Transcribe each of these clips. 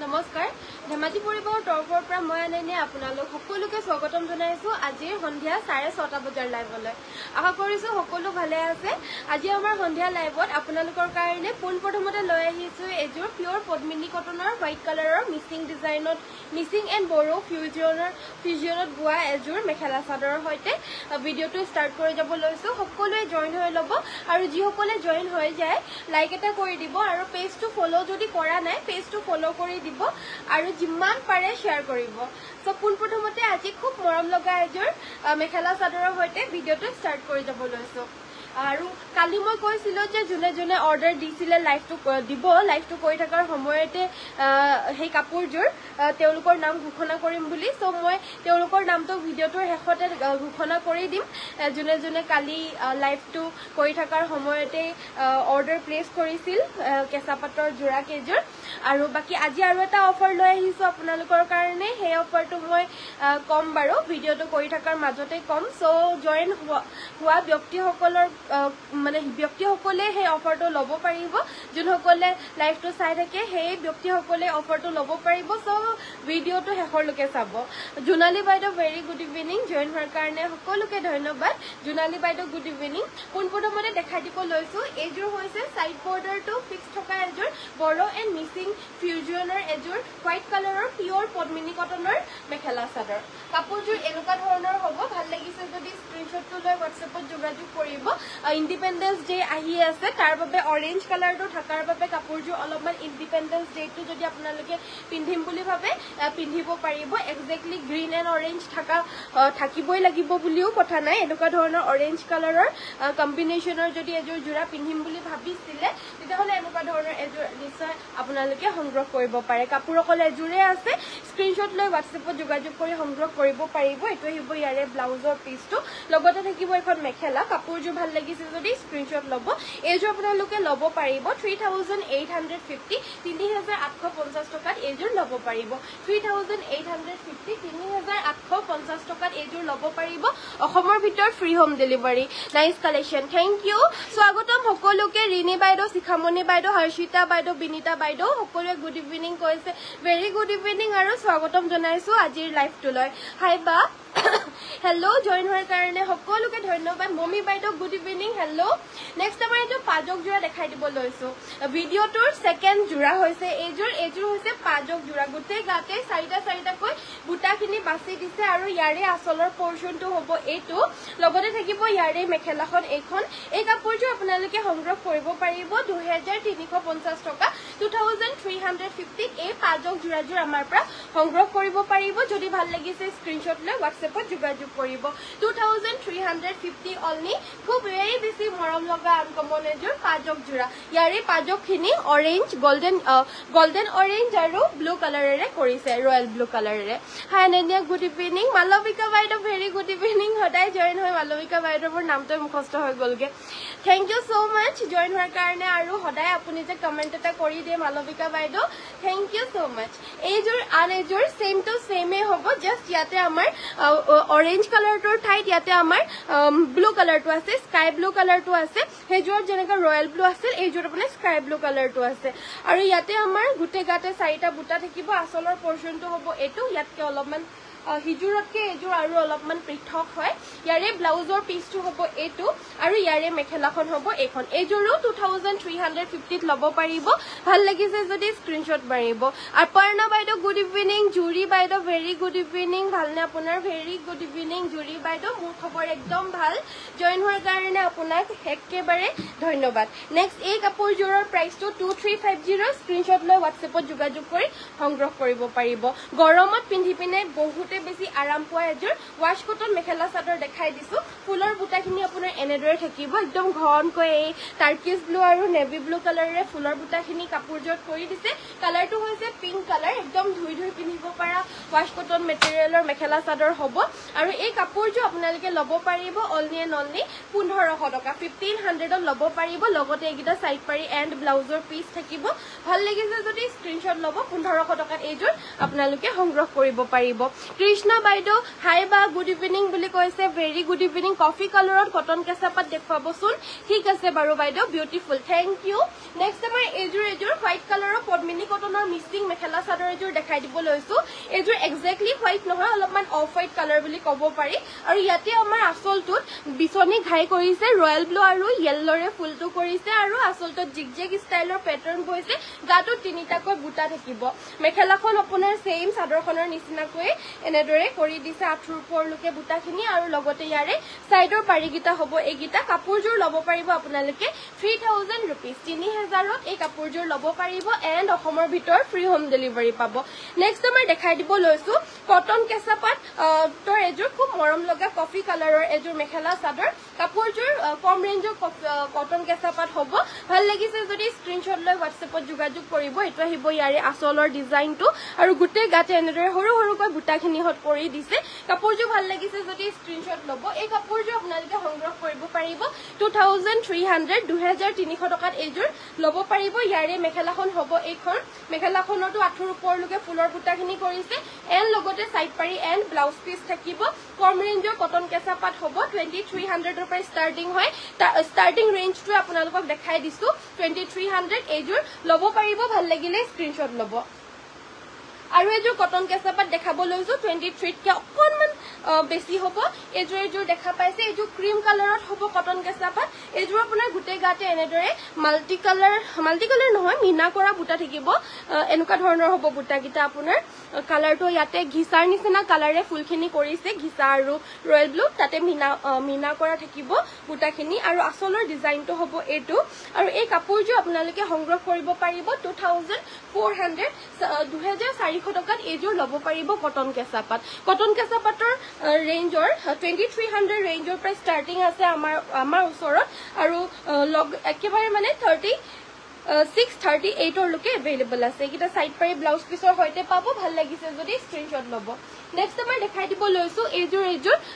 নমস্কাৰ ধেমাজি পৰিবাৰৰ তৰফৰ পৰা মই আননে আপোনালোক সকলোকে স্বাগতম জনাইছো আজিৰ সন্ধিয়া 6:30 বজাৰ লাইভলৈ আশা কৰিছো সকলো ভালে আছে আজি আমাৰ সন্ধিয়া লাইভত আপোনালোকৰ কাৰণে পোনপ্ৰথমতে লৈ আহিছো এযোৰ পিওৰ পদ্মিনী কটনৰ হোৱাইট কালাৰৰ মিচিং ডিজাইনত মিচিং এণ্ড বড়ো ফিউজনত বোৱা এযোৰ মেখেলা চাদৰৰ সৈতে ভিডিঅ'টো ষ্টাৰ্ট কৰি যাব লৈছো সকলোৱে জয়েন হৈ ল'ব আৰু যিসকলে জয়েন হৈ যায় লাইক এটা কৰি দিব আৰু পেজটো ফলো যদি কৰা নাই পেজটো ফলো কৰি দিব আৰু যিমান পাৰে শেয়াৰ কৰিব সো পোনপ্ৰথমতে আজি খুব মৰম লগা এযোৰ মেখেলা চাদৰৰ সৈতে ভিডিঅ'টো ষ্টাৰ্ট কৰি যাব লৈছো আৰু কালি মই কৈছিলো যে জুনে জুনে অৰ্ডাৰ দিছিলে লাইভটো কৰি থকাৰ সময়তে সেই কাপোৰযোৰ তেওঁলোকৰ নাম ঘোষণা কৰিম বুলি সো মই তেওঁলোকৰ নামটো ভিডিঅ'টোৰ শেষতে ঘোষণা কৰি দিম জুনে জুনে কালি লাইভটো কৰি থকাৰ সময়তে অৰ্ডাৰ প্লেচ কৰিছিল কেঁচা পাটৰ যোৰা কেইযোৰ আৰু বাকি আজি আৰু এটা অফাৰ লৈ আহিছো আপোনালোকৰ কাৰণে সেই অফাৰটো মই কম বাৰু ভিডিঅ'টো কৰি থকাৰ মাজতে কম সো জয়েন হোৱা ব্যক্তিসকলৰ মানে ব্যক্তিসকলে সেই অফাৰটো ল'ব পাৰিব যোনসকলে লাইভটো চাই থাকে সেই ব্যক্তিসকলে অফাৰটো ল'ব পাৰিব সো ভিডিঅ'টো শেষলৈকে চাব জোনালী বাইদেউ ভেৰি গুড ইভিনিং জয়েন হোৱাৰ কাৰণে সকলোকে ধন্যবাদ জোনালী বাইদেউ গুড ইভিনিং পোনপ্ৰথমতে দেখাই দিব লৈছো এইযোৰ হৈছে সাইড বৰ্ডাৰটো ফিক্স থকা এযোৰ বড়ো এণ্ড মিচিং ফিউজনৰ এযোৰ হোৱাইট কালাৰৰ পিওৰ পদ্মিনী কটনৰ মেখেলা চাদৰ কাপোৰযোৰ এনেকুৱা ধৰণৰ হ'ব ভাল লাগিছে যদি স্ক্ৰীনশ্বটটো লৈ হোৱাটছএপত যোগাযোগ কৰিব ইণ্ডিপেণ্ডেন্স ডে আহি আছে তাৰ বাবে অৰেঞ্জ কালাৰটো থকাৰ বাবে কাপোৰযোৰ অলপমান ইণ্ডিপেণ্ডেন্স ডেটো যদি আপোনালোকে পিন্ধিম বুলি ভাবে পিন্ধিব পাৰিব এক্সেক্টলি গ্ৰীণ এণ্ড অৰেঞ্জ থাকিবই লাগিব বুলিও কথা নাই এনেকুৱা ধৰণৰ অৰেঞ্জ কালাৰৰ কম্বিনেশ্যনৰ যদি এযোৰ যোৰা পিন্ধিম বুলি ভাবিছিলে তেতিয়াহ'লে এনেকুৱা ধৰণৰ এযোৰ নিশ্চয় আপোনালোকে সংগ্ৰহ কৰিব পাৰে কাপোৰ অকল এযোৰে আছে স্ক্ৰীনশ্বট লৈ হোৱাটছএপত যোগাযোগ কৰি সংগ্ৰহ কৰিব পাৰিব এইটো আহিব ইয়াৰে ব্লাউজৰ পিচটো লগতে থাকিব এখন মেখেলা কাপোৰযোৰ ভাল লাগিছে যদি স্ক্ৰীনশ্বট ল'ব এইযোৰ আপোনালোকে ল'ব পাৰিব 3850 3850 টকাত এইযোৰ ল'ব পাৰিব 3850 3850 টকাত এইযোৰ ল'ব পাৰিব অসমৰ ভিতৰত free home delivery nice collection thank you স্বাগতম সকলোকে ৰিনি বাইদেউ শিখামণি বাইদেউ হৰ্ষিতা বাইদেউ বিনিতা বাইদেউ সকলোৱে গুড ইভিনিং কৈছে ভেৰি গুড ইভিনিং আৰু স্বাগতম জনাইছো আজিৰ লাইভটোলৈ হাই বা হেল্ল জয়েন হোৱাৰ কাৰণে সকলোকে ধন্যবাদ মমি বাইদেউ গুড ইভিনিং হেল্ল নেক্সট আমাৰ এইটো পাজক যোৰা দেখাই দিব লৈছো ভিডিঅ'টোৰ সেকেন্ড যোৰা হৈছে এইযোৰ হৈছে পাজক যোৰা গোটেই গাতে চাৰিটাকৈ বুটাখিনি বাছি দিছে আৰু ইয়াৰে আচলৰ পৰ্চনটো হ'ব এইটো লগতে থাকিব ইয়াৰে মেখেলাখন এইখন এই কাপোৰযোৰ আপোনালোকে সংগ্ৰহ কৰিব পাৰিব 2350 টকা 2350 এই পাজক যোৰাযোৰ আমাৰ পৰা সংগ্ৰহ কৰিব পাৰিব যদি ভাল লাগিছে স্ক্ৰীনশ্বট লৈ হোৱাটছএপত যোগাযোগ কৰিব 2350 অনলি খুব বেছি মৰম লগা আনকমন এযোৰ পাজক যোৰা ইয়াৰে পাজকখিনি অৰেঞ্জ গোল্ডেন অৰেঞ্জ আৰু ব্লু কালাৰেৰে কৰিছে ৰয়েল ব্লু কালাৰেৰে হাই নেনিয়া গুড ইভিনিং মালবিকা বাইদেউ ভেৰি গুড ইভিনিং সদায় জয়েন হয় মালবিকা বাইদেউৰ নামটো মুখস্থ হৈ গ'লগে থেংক ইউ সো মাচ জয়েন হোৱাৰ কাৰণে আৰু সদায় আপুনি যে কমেণ্ট এটা কৰি দিয়ে মালবিকা বাইদেউ থেংক ইউ সো মাচ এইযোৰ আন এযোৰ সেম টু সেমে হ'ব জাষ্ট ইয়াতে আমাৰ অৰেঞ্জ কালাৰটোৰ ঠাইত ইয়াতে আমাৰ ব্লু কালাৰটো আছে স্কাই ব্লু কালাৰটো আছে সেইযোৰত যেনেকৈ ৰয়েল ব্লু আছিল এইযোৰত আপোনাৰ স্কাই ব্লু কালাৰটো আছে আৰু ইয়াতে আমাৰ গোটেই গাতে চাৰিটা বুটা থাকিব আচলৰ পৰ্চনটো হ'ব এইটো ইয়াতকে অলপমান হিজুৰতকে এইযোৰ আৰু অলপমান পৃথক হয় ইয়াৰে ব্লাউজৰ পিচটো হ'ব এইটো আৰু ইয়াৰে মেখেলাখন হ'ব এইখন এইযোৰো 2350 ল'ব পাৰিব ভাল লাগিছে যদি স্ক্ৰীনশ্বট মাৰিব অপৰ্ণা বাইদেউ গুড ইভিনিং জুৰি বাইদেউ ভেৰি গুড ইভিনিং ভালনে আপোনাৰ ভেৰি গুড ইভিনিং জুৰি বাইদেউ মোৰ খবৰ একদম ভাল জয়েন হোৱাৰ কাৰণে আপোনাক একেবাৰে ধন্যবাদ নেক্সট এই কাপোৰযোৰৰ প্ৰাইচটো 2350 স্ক্ৰীনশ্বট লৈ হোৱাটছএপত যোগাযোগ কৰি সংগ্ৰহ কৰিব পাৰিব গৰমত পিন্ধি পিনে বহুত বেছি আৰাম পোৱা এযোৰ ৱাশ কটন মেখেলা চাদৰ দেখাই দিছো ফুলৰ বুটাখিনি আপোনাৰ এনেদৰে থাকিব একদম ঘনকৈ এই টাৰ্কিছ ব্লু আৰু নেভি ব্লু কালাৰেৰে ফুলৰ বুটাখিনি কাপোৰযোৰত কৰি দিছে কালাৰটো হৈছে পিংক কালাৰ একদম ধুই পিন্ধিব পৰা ৱাশ কটন মেটেৰিয়েলৰ মেখেলা চাদৰ হ'ব আৰু এই কাপোৰযোৰ আপোনালোকে ল'ব পাৰিব অনলি এণ্ড অনলি 1500 টকা 1500ত ল'ব পাৰিব লগতে এইকেইটা সাইড পাৰি এণ্ড ব্লাউজৰ পিচ থাকিব ভাল লাগিছে যদি স্ক্ৰীনশ্বট ল'ব 1500 টকাত এইযোৰ আপোনালোকে সংগ্ৰহ কৰিব পাৰিব কৃষ্ণা বাইদেউ হাই বা গুড ইভিনিং বুলি কৈছে ভেৰি গুড ইভিনিং কফি কালাৰত কটন কেঁচা পাত দেখুৱাবচোন ঠিক আছে বাৰু বাইদেউ বিউটিফুল থেংক ইউ নেক্সট আমাৰ এইযোৰ হোৱাইট কালাৰৰ পদ্মিনী কটনৰ কালাৰৰ মিক্সিং মেখেলা চাদৰ এযোৰ দেখাই দিব লৈছো এযোৰ এক্স্যাক্টলি হোৱাইট নহয় অলপমান অফ হোৱাইট কালাৰ বুলি ক'ব পাৰি আৰু ইয়াতে আমাৰ আঁচলটোত বিচনী ঘাই কৰিছে ৰয়েল ব্লু আৰু য়েল্লোৰে ফুলটো কৰিছে আৰু আঁচলটোত জিগজেগ ষ্টাইলৰ পেটাৰ্ণ বৈছে গাটো তিনিটাকৈ বুটা থাকিব মেখেলাখন আপোনাৰ সেম চাদৰখনৰ নিচিনাকৈ এনেদৰে কৰি দিছে আঁঠুৰ ওপৰলৈকে বুটাখিনি আৰু লগতে ইয়াৰে সাইডৰ পাৰিগিটা হ'ব এইগিটা কাপোৰযোৰ ল'ব পাৰিব আপোনালোকে 3000 रुपीस 3000ত এই কাপোৰযোৰ ল'ব পাৰিব এণ্ড অসমৰ ভিতৰত ফ্ৰী হোম ডেলিভাৰী পাব নেক্সট মই দেখাই দিব লৈছো কটন কেঁচাপাত তোৰ এযোৰ খুব মৰম লগা কফি কালাৰৰ এযোৰ মেখেলা চাদৰ কাপোৰযোৰ কম ৰেঞ্জৰ কটন কেঁচাপাত হ'ব ভাল লাগিছে যদি স্ক্ৰিনশ্বট লৈ হোৱাটছএপত যোগাযোগ কৰিব এটো আহিব ইয়াৰে আঁচলৰ ডিজাইনটো আৰু গুটেই গাতে এনেদৰে সৰু সৰুকৈ বুটাখিনি হট কৰি দিছে কাপোৰযোৰ ভাল লাগিছে যদি স্ক্ৰিনশ্বট ল'ব এই কাপোৰযোৰ আপোনালোকে সংগ্ৰহ কৰিব পাৰিব 2300 2300 টকাত এযোৰ ল'ব পাৰিব ইয়াৰে মেখেলাখন হ'ব এইখন মেখেলাখনটো আঁঠুৰ ওপৰলৈকে ফুলৰ বুটাখিনি কৰিছে এণ্ড লগতে সাইড পাৰি এণ্ড ব্লাউজ পিস থাকিব কম ৰেঞ্জৰ কটন কেঁচাপাত হ'ব 2300 ৰ পৰা ষ্টাৰ্টিং হয় ষ্টাৰ্টিং ৰেঞ্জটো আপোনালোকক দেখাই দিছো 2300 এযোৰ ল'ব পাৰিব ভাল লাগিলে স্ক্ৰিনশ্বট ল'ব আৰু এযোৰ কটন কেঁচাপাত দেখাব লৈছো 23 কে অকনমান বেছি হ'ব এযোৰ দেখা পাইছে এযোৰ ক্ৰীম কালাৰত হ'ব কটন কেঁচাপাত এযোৰ আপোনাৰ গুটে গাতে এনেদৰে মাল্টি কালাৰ নহয় মিনা কৰা বুটা থাকিব এনেকুৱা ধৰণৰ হ'ব বুটাকিটা আপোনাৰ কালাৰটো ইয়াতে ঘিসাৰ নিচিনা কালাৰে ফুলখিনি কৰিছে ঘিসা আৰু ৰয়েল ব্লু তাতে মিনা কৰা থাকিব বুটাখিনি আৰু আঁচলৰ ডিজাইনটো হ'ব এটো আৰু এই কাপোৰযোৰ আপোনালোকে সংগ্ৰহ কৰিব পাৰিব 2400 2400 টকাত এযোৰ ল'ব পাৰিব কটন কেঁচাপাতৰ ৰেঞ্জৰ 2300 ৰেঞ্জৰ পৰা ষ্টাৰ্টিং আছে আমাৰ ওচৰত আৰু একেবাৰে মানে 638 ৰ লৈকে এভেইলেবল আছে এইটা সাইড পাৰি ব্লাউজ পিসৰ হৈতে পাব ভাল লাগিছে যদি স্ক্ৰিনশ্বট ল'ব নেক্সট মই দেখাই দিব লৈছো এযোৰ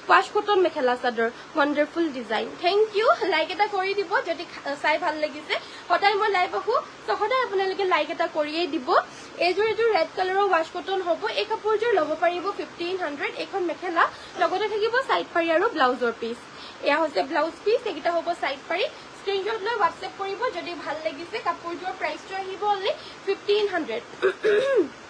wash cotton mekhela chador ওয়ান্ডাৰফুল design thank U like এটা কৰি দিব যদি চাই ভাল লাগিছে সদায় মই লাইভ আহো তো সদায় আপোনালোকে লাইক এটা কৰিয়ে দিব এযোৰ ৰেড কালাৰৰ ওয়াশ কটন হ'ব এই কাপোৰযোৰ ল'ব পাৰিব 1500 এখন মেখেলা লগতে থাকিব সাইড পাৰি আৰু ব্লাউজৰ পিস এয়া হৈছে ব্লাউজ পিস এইটা হ'ব সাইড পাৰি স্ক্ৰিনশ্বট লৈ হোৱাটছএপ কৰিব যদি ভাল লাগিছে কাপোৰযোৰ প্ৰাইসটো আহিব অনলি 1500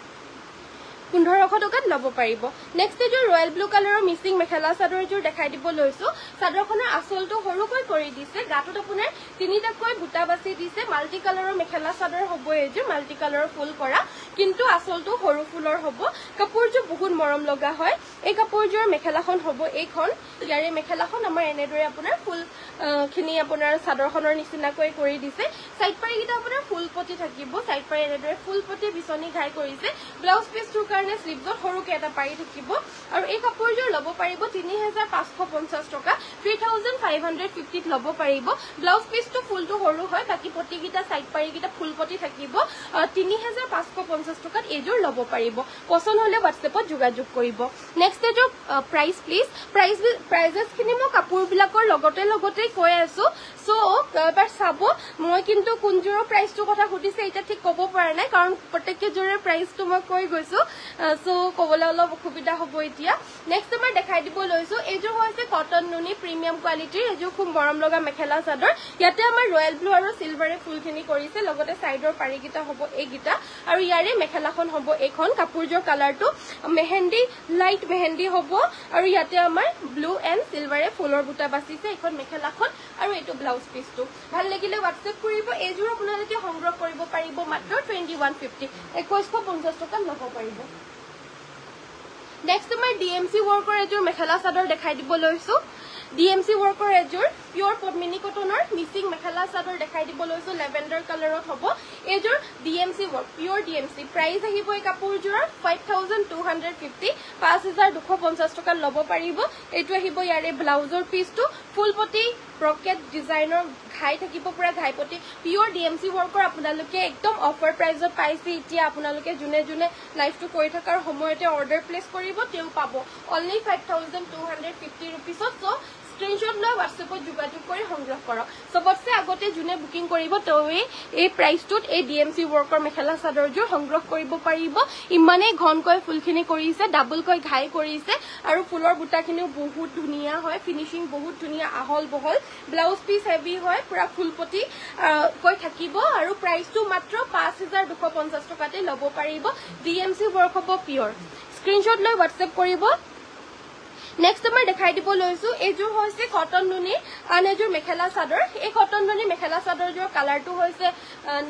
1500 টকাত ল'ব পাৰিব নেক্সট এযোৰ ৰয়েল ব্লু কালাৰৰ মিক্সিং মেখেলা চাদৰ এযোৰ দেখাই দিব লৈছো চাদৰখনৰ আঁচলটো সৰুকৈ কৰি দিছে গাটোত আপোনাৰ তিনিটাকৈ বুটা বাছি দিছে মাল্টি কালাৰৰ মেখেলা চাদৰ হ'ব এযোৰ মাল্টি কালাৰৰ ফুল কৰা কিন্তু আঁচলটো সৰু ফুলৰ হ'ব কাপোৰযোৰ বহুত মৰম লগা হয় এই কাপোৰযোৰ মেখেলাখন হ'ব এইখন ইয়াৰে মেখেলাখন আমাৰ এনেদৰে আপোনাৰ ফুল খিনি আপোনাৰ চাদৰখনৰ নিচিনাকৈ কৰি দিছে সাইড পাৰিটা আপোনাৰ ফুলপতি থাকিব সাইড পাৰি এনেদৰে ফুলপতি বিচনী ঘাই কৰিছে ব্লাউজ পিসটোৰ কাৰণে স্লিভছত সৰুকে এটা পাৰি থাকিব আৰু এই কাপোৰযোৰ ল'ব পাৰিব 3550 টকা 3550 ত ল'ব পাৰিব ব্লাউজ পিসটো ফুলটো সৰু হয় বাকি পটিকিটা সাইড পাৰিকিটা ফুলপতি থাকিব 3550 টকাত এযোৰ ল'ব পাৰিব পছন্দ হলে হোৱাটছএপত যোগাযোগ কৰিব নেক্সট এযোৰ প্ৰাইস প্লিজ প্ৰাইজেছ খিনি মই কাপোৰবিলাকৰ লগতে কৈ আছো সো এবাৰ চাব মই কিন্তু কোনযোৰৰ প্ৰাইসটো কথা সুধিছে এটা ঠিক ক'ব পৰা নাই কাৰণ প্ৰত্যেকজোৰৰ প্ৰাইসটো মই কৈ গৈছো সো ক'বলৈ অলপ অসুবিধা হ'ব এতিয়া নেক্সট মই দেখাই দিব লৈছো এযোৰ হৈছে কটন নুনি প্ৰিমিয়াম কোৱালিটিৰ এযোৰ খুব মৰম লগা মেখেলা চাদৰ ইয়াতে আমাৰ ৰয়েল ব্লু আৰু সিলভাৰে ফুলখিনি কৰিছে লগতে সাইডৰ পাৰিকিটা হ'ব এইগিটা আৰু ইয়াৰে মেখেলাখন হ'ব এইখন কাপোৰযোৰ কালাৰটো মেহেন্দি লাইট মেহেন্দি হ'ব আৰু ইয়াতে আমাৰ ব্লু এণ্ড সিলভাৰে ফুলৰ বুটা বাছিছে এইখন মেখেলাখন আৰু এইটো ব্লাউজ পিসটো ভাল লাগিলে হোৱাটছএপ কৰিব এযোৰ আপোনালোকে সংগ্ৰহ কৰিব পাৰিব মাত্ৰ 2150 2150 টকা ল'ব পাৰিব নেক্সট মই ডিএমসি ৱৰ্কৰ এযোৰ মেখেলা চাদৰ দেখাই দিব লৈছো ডিএমসি ৱৰ্কৰ এযোৰ পিওৰ পদ্মিনী কটনৰ মিক্সিং মেখেলা চাদৰ দেখাই দিব লৈছো লেভেণ্ডাৰ কালাৰত হ'ব এযোৰ DMC work pure DMC price আহিব এই কাপোৰযোৰৰ 5250 5250 টকা ল'ব পাৰিব এইটো আহিব ইয়াৰে ব্লাউজৰ পিসটো ফুলপতি ব্ৰকেট ডিজাইনৰ ঘাই থাকিব পুৰা ঘাইপতি পিওৰ ডিএমসি ৱৰ্কৰ আপোনালোকে একদম অফাৰ প্ৰাইজত পাইছে এতিয়া আপোনালোকে জুনে লাইভটো কৰি থকাৰ সময়তে অৰ্ডাৰ প্লেস কৰিব তেও পাব অনলি 5250 रुपीसত সো স্ক্ৰিনশ্বট লৈ হোৱাটছএপত যোগাযোগ কৰি সংগ্ৰহ কৰক সবতছে আগতে যোনে বুকিং কৰিব তই এই প্ৰাইচটোত এই ডিএমচি ৱৰ্কৰ মেখেলা চাদৰযোৰ সংগ্ৰহ কৰিব পাৰিব ইমানেই ঘনকৈ ফুলখিনি কৰিছে ডাবলকৈ ঘাই কৰিছে আৰু ফুলৰ বুটাখিনিও বহুত ধুনীয়া হয় ফিনিশিং বহুত ধুনীয়া আহল বহল ব্লাউজ পিস হেভি হয় পুৰা ফুলপতি কৈ থাকিব আৰু প্ৰাইচটো মাত্ৰ 5250 টকাতে ল'ব পাৰিব ডিএমচি ৱৰ্ক হ'ব পিয়ৰ স্ক্ৰিনশ্বট লৈ হোৱাটছএপ কৰিব নেক্সট মই দেখাই দিব লৈছো এইযোৰ হৈছে কটন নুনি আন এযোৰ মেখেলা চাদৰ এই কটন নুনি মেখেলা চাদৰযোৰ কালাৰটো হৈছে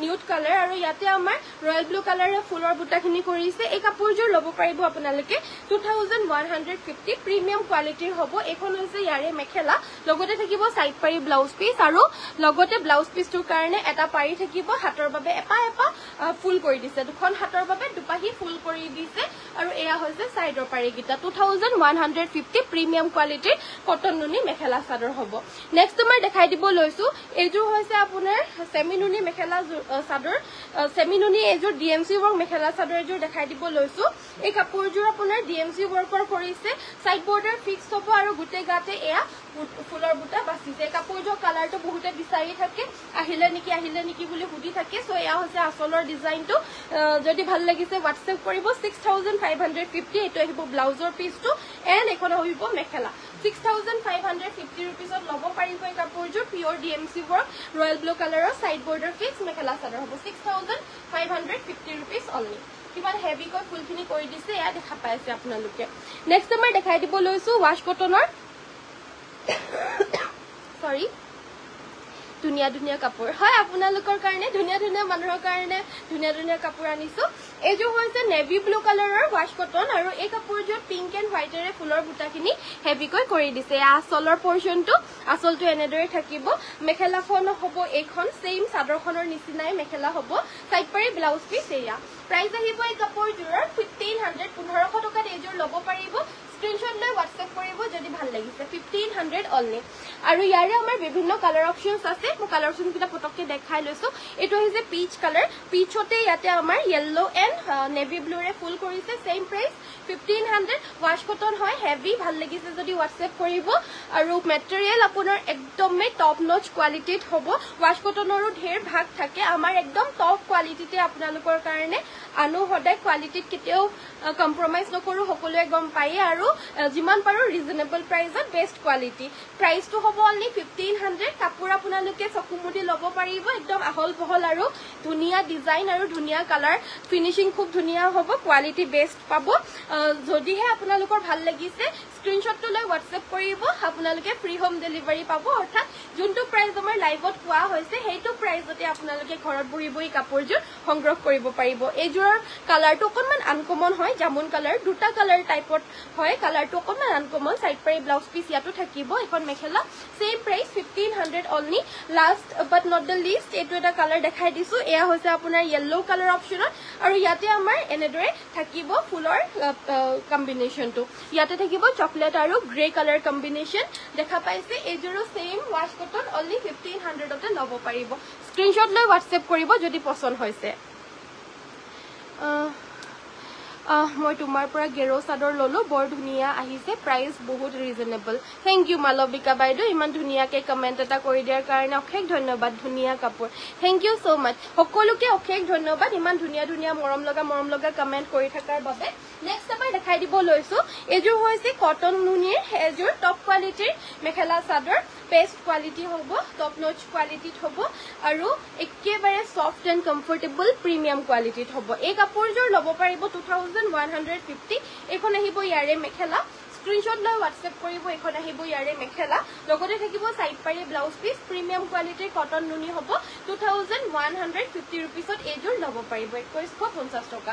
নিউড কালাৰ আৰু ইয়াতে আমাৰ ৰয়েল ব্লু কালাৰে ফুলৰ বুটাখিনি কৰিছে এই কাপোৰযোৰ ল'ব পাৰিব আপোনালোকে 2150 প্ৰিমিয়াম কোৱালিটিৰ হ'ব এখন হৈছে ইয়াৰে মেখেলা লগতে থাকিব সাইড পাৰি ব্লাউজ পিস আৰু লগতে ব্লাউজ পিসটোৰ কাৰণে এটা পাৰি থাকিব হাতৰ বাবে এপা ফুল কৰি দিছে দুখন হাতৰ বাবে দুপাহি ফুল কৰি দিছে আৰু এয়া হৈছে সাইডৰ পাৰি গিটা 2150 প্ৰিমিয়াম কোৱালিটিৰ কটন নুনি মেখেলা চাদৰ হ'ব নেক্সট মই দেখাই দিব লৈছো এইযোৰ হৈছে আপোনাৰ সেমি নুনি মেখেলা চাদৰ সেমি নুনি এইযোৰ ডিএমচি ৱৰ্ক মেখেলা চাদৰ এইযোৰ দেখাই দিব লৈছো এই কাপোৰযোৰ আপোনাৰ ডিএমচি ৱৰ্কৰ কৰিছে সাইড বৰ্ডাৰ ফিক্স হ'ব আৰু গুটে গাতে এয়া ফুলৰ বুটা বাছিছে কাপোৰযোৰ কালাৰটো বহুতে বিচাৰি থাকে আহিলে নেকি বুলি সুধি থাকে সো এয়া হৈছে আসলৰ ডিজাইনটো যদি ভাল লাগিছে হোৱাটছএপ কৰিব 6550 এটো আহিব ব্লাউজৰ পিসটো এন্ড এখন আহিব মেখেলা 6550 रुपीसत ল'ব পাৰিব এই কাপোৰযোৰ pure DMC work royal blue কালাৰৰ side border fix mekhela chador হ'ব 6550 रुपीस অনলি কিমান হেভি কৈ ফুলখিনি কৰি দিছে এয়া দেখা পাইছে আপোনালোকে নেক্সট মই দেখাই দিব লৈছো ওয়াশ কটনৰ সৰি ধুনীয়া কাপোৰ হয় আপোনালোকৰ কাৰণে ধুনীয়া মানুহৰ কাৰণে ধুনীয়া কাপোৰ আনিছো এইযোৰ হৈছে নেভি ব্লু কালাৰৰ ওয়াশ কটন আৰু এই কাপোৰযোৰ পিংক এণ্ড হোৱাইটেৰে ফুলৰ বুটাখিনি হেভিকৈ কৰি দিছে আসলৰ পৰ্চনটো আসলটো এনেদৰে থাকিব মেখেলাখন হ'ব এইখন সেম চাদৰখনৰ নিচিনাই মেখেলা হ'ব সাইড পাৰি ব্লাউজ পিস এয়া প্ৰাইস আহিব এই কাপোৰযোৰৰ 1500 টকাত এইযোৰ ল'ব পাৰিব স্ক্ৰিনশ্বট লৈ হোৱাটছএপ কৰিব যদি ভাল লাগিছে 1500 অনলি আৰু ইয়াৰে আমাৰ বিভিন্ন কালাৰ অপচনছ আছে মই কালাৰ অপচন কিটা পটককে দেখাই লৈছো এটো হৈছে পিচ কালাৰ পিচতে ইয়াতে আমাৰ ইয়েলো এণ্ড নেভি ব্লু ৰে ফুল কৰিছে সেম প্ৰাইস 1500 ওয়াশ কটন হয় হেভি ভাল লাগিছে যদি হোৱাটছএপ কৰিব আৰু মেটেৰিয়েল আপোনাৰ একদমে টপ নচ কোৱালিটিত হ'ব ওয়াশ কটনৰো ঢেৰ ভাগ থাকে আমাৰ একদম টপ কোৱালিটিতে আপোনালোকৰ কাৰণে আনো হদাই কোৱালিটিত কেতিয়াও কম্প্ৰমাইজ নকৰো সকলোৱে গম পায় আৰু যিমান পাৰো ৰিজনেবল প্ৰাইসত বেষ্ট কোৱালিটি প্ৰাইসটো হ'ব অনলি 1500 কাপোৰ আপোনালোকে চকুমুদি ল'ব পাৰিব একদম আহল বহল আৰু ধুনীয়া ডিজাইন আৰু ধুনীয়া কালাৰ ফিনিশিং খুব ধুনীয়া হ'ব কোৱালিটি বেষ্ট পাব যদিহে আপোনালোকৰ ভাল লাগিছে স্ক্ৰিনশ্বটটো লৈ হোৱাটছএপ কৰিব আপোনালোকে ফ্ৰী হোম ডেলিভাৰী পাব অৰ্থাৎ যোনটো প্ৰাইস আমাৰ লাইভত কোৱা হৈছে সেইটো প্ৰাইসতে আপোনালোকে ঘৰত বহি বহি কাপোৰযোৰ সংগ্ৰহ কৰিব পাৰিব এইযোৰৰ কালাৰটো অকনমান আনকমন হয় জামুন কালাৰ দুটা কালাৰ টাইপত হয় কালাৰটো অকনমান আনকমন সাইড পাৰি ব্লাউজ পিস ইয়াতো থাকিব এখন mekhela same price 1500 only last but not the list এটো এটা কালাৰ দেখাই দিছো এয়া হৈছে আপোনাৰ ইয়েলো কালাৰ অপচনত আৰু ইয়াতে আমাৰ এনেদৰে থাকিব ফুলৰ কম্বিনেশনটো ইয়াতে থাকিব চকলেট আৰু গ্ৰে কালাৰ কম্বিনেশন দেখা পাইছে এইযোৰো সেম ওয়াশ কটন অনলি 1500 তে ল'ব পাৰিব স্ক্ৰিনশ্বট লৈ হোৱাটছএপ কৰিব যদি পছন্দ হৈছে মই তোমাৰ পৰা গেৰো চাদৰ ললো বৰ ধুনীয়া আহিছে প্ৰাইস বহুত ৰিজনেবল থ্যাংক ইউ মালবিকা বাইদো ইমান ধুনীয়াকে কমেন্ট এটা কৰি দিয়াৰ কাৰণে অশেষ ধন্যবাদ ধুনীয়া কাপোৰ থ্যাংক ইউ সো মাচ সকলোকে অশেষ ধন্যবাদ ইমান ধুনীয়া মৰম লগা কমেন্ট কৰি থাকাৰ বাবে নেক্সট আমি দেখাই দিব লৈছো এযোৰ হৈছে কটন নুনিৰ এযোৰ টপ কোৱালিটিৰ মেখেলা চাদৰ বেষ্ট কোৱালিটি হ'ব টপ নচ কোৱালিটিত হ'ব আৰু একেবাৰে সফট এণ্ড কমফৰ্টেবল প্ৰিমিয়াম কোৱালিটিত হ'ব এই কাপোৰযোৰ ল'ব পাৰিব 2150 এখন আহিব ইয়াৰে মেখেলা স্ক্ৰিনশ্বট লৈ হোৱাটছএপ কৰিব এখন আহিব ইয়াৰে মেখেলা লগতে থাকিব সাইড পাৰি ব্লাউজ পিস প্ৰিমিয়াম কোৱালিটিৰ কটন নুনি হ'ব 2150 रुपीसত এইযোৰ ল'ব পাৰিব 2150 টকা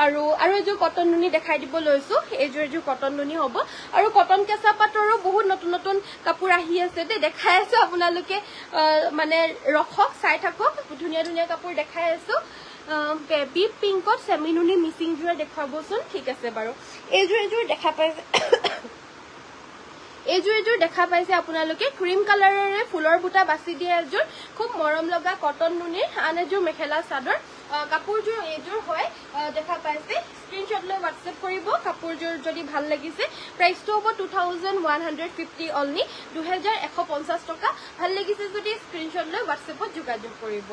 আৰু এযোৰ কটন নুনি দেখাই দিব লৈছো এইযোৰ কটন নুনি হ'ব আৰু কটন কেঁচা পাটৰো বহুত নতুন কাপোৰ আহি আছে দেখাই আছো আপোনালোকে মানে ৰখক চাই থাকক ধুনীয়া কাপোৰ দেখাই আছো বেবি পিংকত সেমি নুনি মিসিং জোৰ দেখাবচোন ঠিক আছে বাৰু এইযোৰ দেখা পাইছে এইযোৰ দেখা পাইছে আপোনালোকে ক্ৰীম কালাৰৰে ফুলৰ বুটা বাছি দিয়া এযোৰ খুব মৰম লগা কটন নুনিৰ আন এযোৰ মেখেলা চাদৰ কাপোৰযোৰ এইযোৰ হয় দেখা পাইছে স্ক্ৰীনশ্বট লৈ হোৱাটছএপ কৰিব কাপোৰযোৰ যদি ভাল লাগিছে প্ৰাইচটো হ'ব 2150 অনলি 2150 টকা ভাল লাগিছে যদি স্ক্ৰীনশ্বট লৈ হোৱাটছএপত যোগাযোগ কৰিব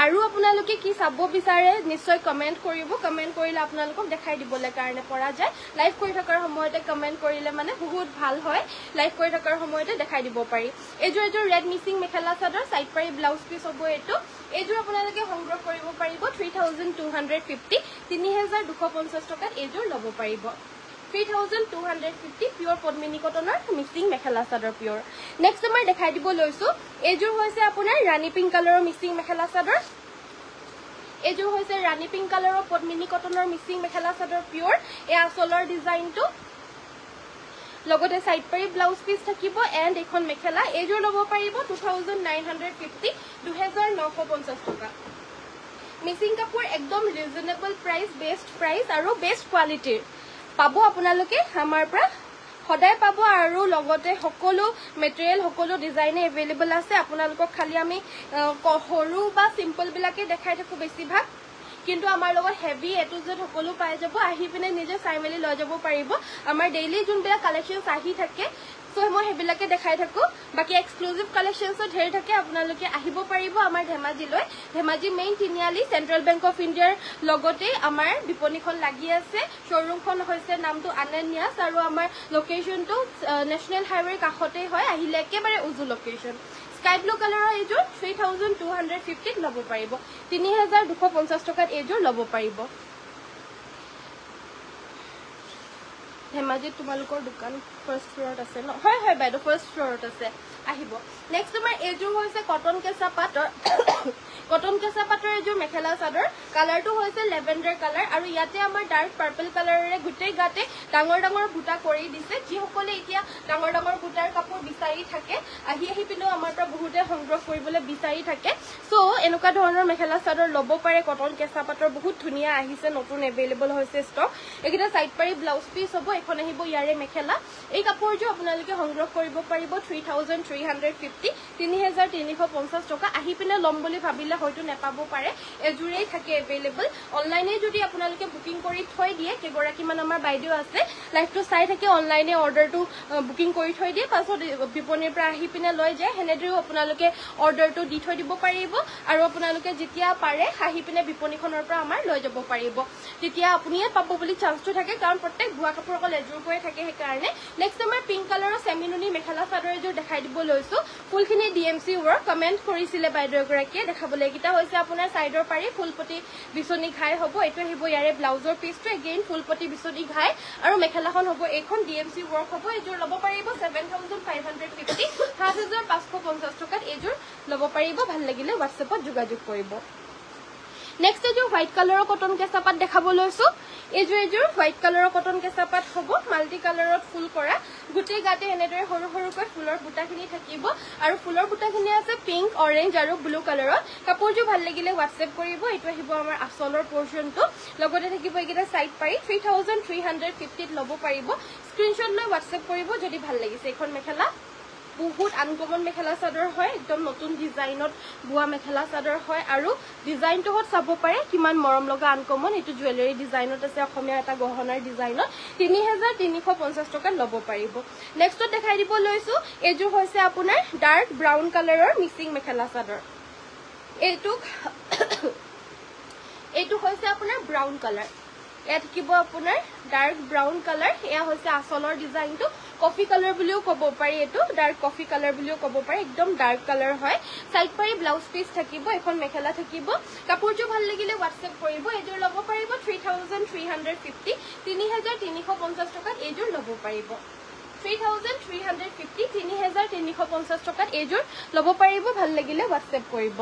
আৰু আপোনালোকে কি চাব বিচাৰে নিশ্চয় কমেন্ট কৰিব কমেন্ট কৰিলে আপোনালোকক দেখাই দিবলৈ কাৰণে পৰা যায় লাইভ কৰি থকাৰ সময়তে কমেন্ট কৰিলে মানে বহুত ভাল হয় লাইভ কৰি থকাৰ সময়তে দেখাই দিব পাৰি এযোৰ ৰেড মিচিং মেখেলা চাদৰ সাইড পাৰি ব্লাউজ পিস হ'ব এটো এযোৰ আপোনালোকে সংগ্ৰহ কৰিব পাৰিব 3250 3250 টকাত এযোৰ ল'ব পাৰিব 3250 পিওৰ পদ্মিনী কটনৰ mixing mekhela chador pure next আমাৰ দেখাই দিব লৈছো এযোৰ হৈছে আপোনাৰ ৰাণী পিংক কালাৰৰ মিক্সিং মেখেলা চাদৰ এযোৰ হৈছে ৰাণী পিংক কালাৰৰ পদ্মিনী কটনৰ মিক্সিং মেখেলা চাদৰ পিওৰ এ আসলৰ ডিজাইনটো লগতে সাইড পাৰি ব্লাউজ পিস থাকিব এন্ড এখন মেখেলা এযোৰ ল'ব পাৰিব 2950 2950 টকা মিক্সিং কাপোৰ একদম ৰিজনেবল প্ৰাইস বেষ্ট প্ৰাইস আৰু বেষ্ট কোৱালিটিৰ পাবো আপোনালোকে আমাৰ পৰা সদায় পাবো আৰু লগতে সকলো মেটেৰিয়েল সকলো ডিজাইনে এভেইলেবল আছে আপোনালোকক খালি আমি সৰু বা সিম্পল বিলাকে দেখাই থাকো বেছিভাগ কিন্তু আমাৰ লগত হেভি এটু জেড সকলো পাই যাব আহি পিনে নিজে চাই মেলি লৈ যাব পাৰিব আমাৰ ডেইলি যোনবিলাক কালেকশনছ আহি থাকে সো মই হেবিলাকে দেখাই থাকো বাকি এক্সক্লুসিভ কালেকশনছ ধেৰ থাকে আপোনালোকে আহিব পাৰিব আমাৰ ধেমাজিলৈ Dhemaji main Tiniali central bank of ইণ্ডিয়াৰ লগতে আমাৰ বিপণীখন লাগি আছে শ্বৰুমখন হৈছে নামটো আনন্যাস আৰু আমাৰ লোকেশনটো নেশনেল হাইৱে কাষতে হয় আহিলে একেবাৰে উজু লোকেশন স্কাই ব্লু কালাৰৰ এযোৰ 3250 ল'ব পাৰিব 3250 টকাত এযোৰ ল'ব পাৰিব ধেমাজি তোমালোকৰ দোকান ফাৰ্স্ট ফ্লোৰত আছে ন হয় হয় বাইদেউ ফাৰ্স্ট ফ্লোৰত আছে আহিব নেক্সট আমাৰ এযোৰ হৈছে কটন কেঁচা পাটৰ এযোৰ মেখেলা চাদৰ কালাৰটো হৈছে লেভেণ্ডাৰ কালাৰ আৰু ইয়াতে আমাৰ ডাৰ্ক পাৰ্পল কালাৰেৰে গুটেই গাতে ডাঙৰ ডাঙৰ বুটা কৰি দিছে যিসকলে এতিয়া ডাঙৰ ডাঙৰ বুটাৰ কাপোৰ বিচাৰি থাকে আহি পিনেও আমাৰ পৰা বহুতে সংগ্ৰহ কৰিবলৈ বিচাৰি থাকে সো এনেকুৱা ধৰণৰ মেখেলা চাদৰ ল'ব পাৰে কটন কেঁচা পাটৰ বহুত ধুনীয়া আহিছে নতুন এভেইলেবল হৈছে ষ্টক এইকেইটা সাইড পাৰি ব্লাউজ পিস হ'ব এখন আহিব ইয়াৰে মেখেলা এই কাপোৰযোৰ আপোনালোকে সংগ্ৰহ কৰিব পাৰিব 3350 3350 টকা আহি পিনে ল'ম বুলি ভাবিলে হয়তো নেপাব পাৰে এজুৰেই থাকে এভেইলেবল অনলাইনে যদি আপোনালোকে বুকিং কৰি থৈ দিয়ে কেগৰাকী মান আমাৰ বাইদেউ আছে লাইভটো চাই থাকে অনলাইনে অৰ্ডাৰটো বুকিং কৰি থৈ দিয়ে পাছত বিপণীৰ পৰা আহি পিনে লৈ যায় হেনেদৰেও আপোনালোকে অৰ্ডাৰটো দি থৈ দিব পাৰিব আৰু আপোনালোকে যেতিয়া পাৰে আহি পিনে বিপণীখনৰ পৰা আমাৰ লৈ যাব পাৰিব তেতিয়া আপুনিয়ে পাব বুলি চান্সটো থাকে কাৰণ প্ৰত্যেক ভুৱা কাপোৰ অকল এযোৰ কৰি থাকে সেইকাৰণে নেক্সট আমাৰ পিংক কালাৰৰ সেমিনুনি মেখেলা চাদৰ এযোৰ দেখাই দিব লৈছো ফুলখিনি ডিএমসি ৱৰ্ক কমেন্ট কৰিছিলে বাইদেউ গৰাকীয়ে দেখাবলৈ কিটা হৈছে আপোনাৰ সাইডৰ পাৰি ফুলপটি বিচনি ঘাই হ'ব এটো আহিব ইয়াৰে ব্লাউজৰ পিসটো এগেইন ফুলপটি বিচনি ঘাই আৰু মেখেলাখন হ'ব এখন ডিএমসি ৱৰ্ক হ'ব এযোৰ ল'ব পাৰিব 7550 7550 টকাত এযোৰ ল'ব পাৰিব ভাল লাগিলে হোৱাটছএপত যোগাযোগ কৰিব নেক্সট এযোৰ হোৱাইট কালাৰৰ কটন কেঁচা পাট দেখাব লৈছো এযোৰ হোৱাইট কালাৰৰ কটন কেঁচা পাট হ'ব মাল্টি কালাৰত ফুল কৰা গুটেই গাতে এনেদৰে সৰু সৰুকৈ ফুলৰ বুটাখিনি থাকিব আৰু ফুলৰ বুটাখিনি আছে পিংক অৰেঞ্জ আৰু ব্লু কালাৰত কাপোৰযোৰ ভাল লাগিলে হোৱাটছএপ কৰিব এটো আহিব আমাৰ আসলৰ পৰ্চনটো লগতে থাকিব এইকেইটা সাইড পাৰি 3350 ল'ব পাৰিব স্ক্ৰীনশ্বট লৈ হোৱাটছএপ কৰিব যদি ভাল লাগিছে এখন মেখেলা বহুত আনকমন মেখেলা চাদৰ হয় একদম নতুন ডিজাইনত বুয়া মেখেলা চাদৰ হয় আৰু ডিজাইনটো হত চাব পাৰে কিমান মৰম লগা আনকমন এটো জুৱেলাৰী ডিজাইনত আছে অসমীয়া এটা গহনাৰ ডিজাইনত 3350 টকা ল'ব পাৰিব নেক্সটত দেখাই দিব লৈছো এযোৰ হৈছে আপোনাৰ ডাৰ্ক ব্ৰাউন কালাৰৰ মিক্সিং মেখেলা চাদৰ এটো হৈছে আপোনাৰ ব্ৰাউন কালাৰ এয়া থাকিব আপোনাৰ ডাৰ্ক ব্ৰাউন কালাৰ এয়া হৈছে আসলৰ ডিজাইনটো কফি কালাৰ বুলিও ক'ব পাৰি এটো ডাৰ্ক কফি কালাৰ বুলিও ক'ব পাৰি একদম ডাৰ্ক কালাৰ হয় সাইড পাৰি ব্লাউজ পিস থাকিব এখন মেখেলা থাকিব কাপোৰযোৰ ভাল লাগিলে হোৱাটছএপ কৰিব এযোৰ ল'ব পাৰিব 3350 3350 টকাত এযোৰ ল'ব পাৰিব 3350 3350 টকাত এযোৰ ল'ব পাৰিব ভাল লাগিলে হোৱাটছএপ কৰিব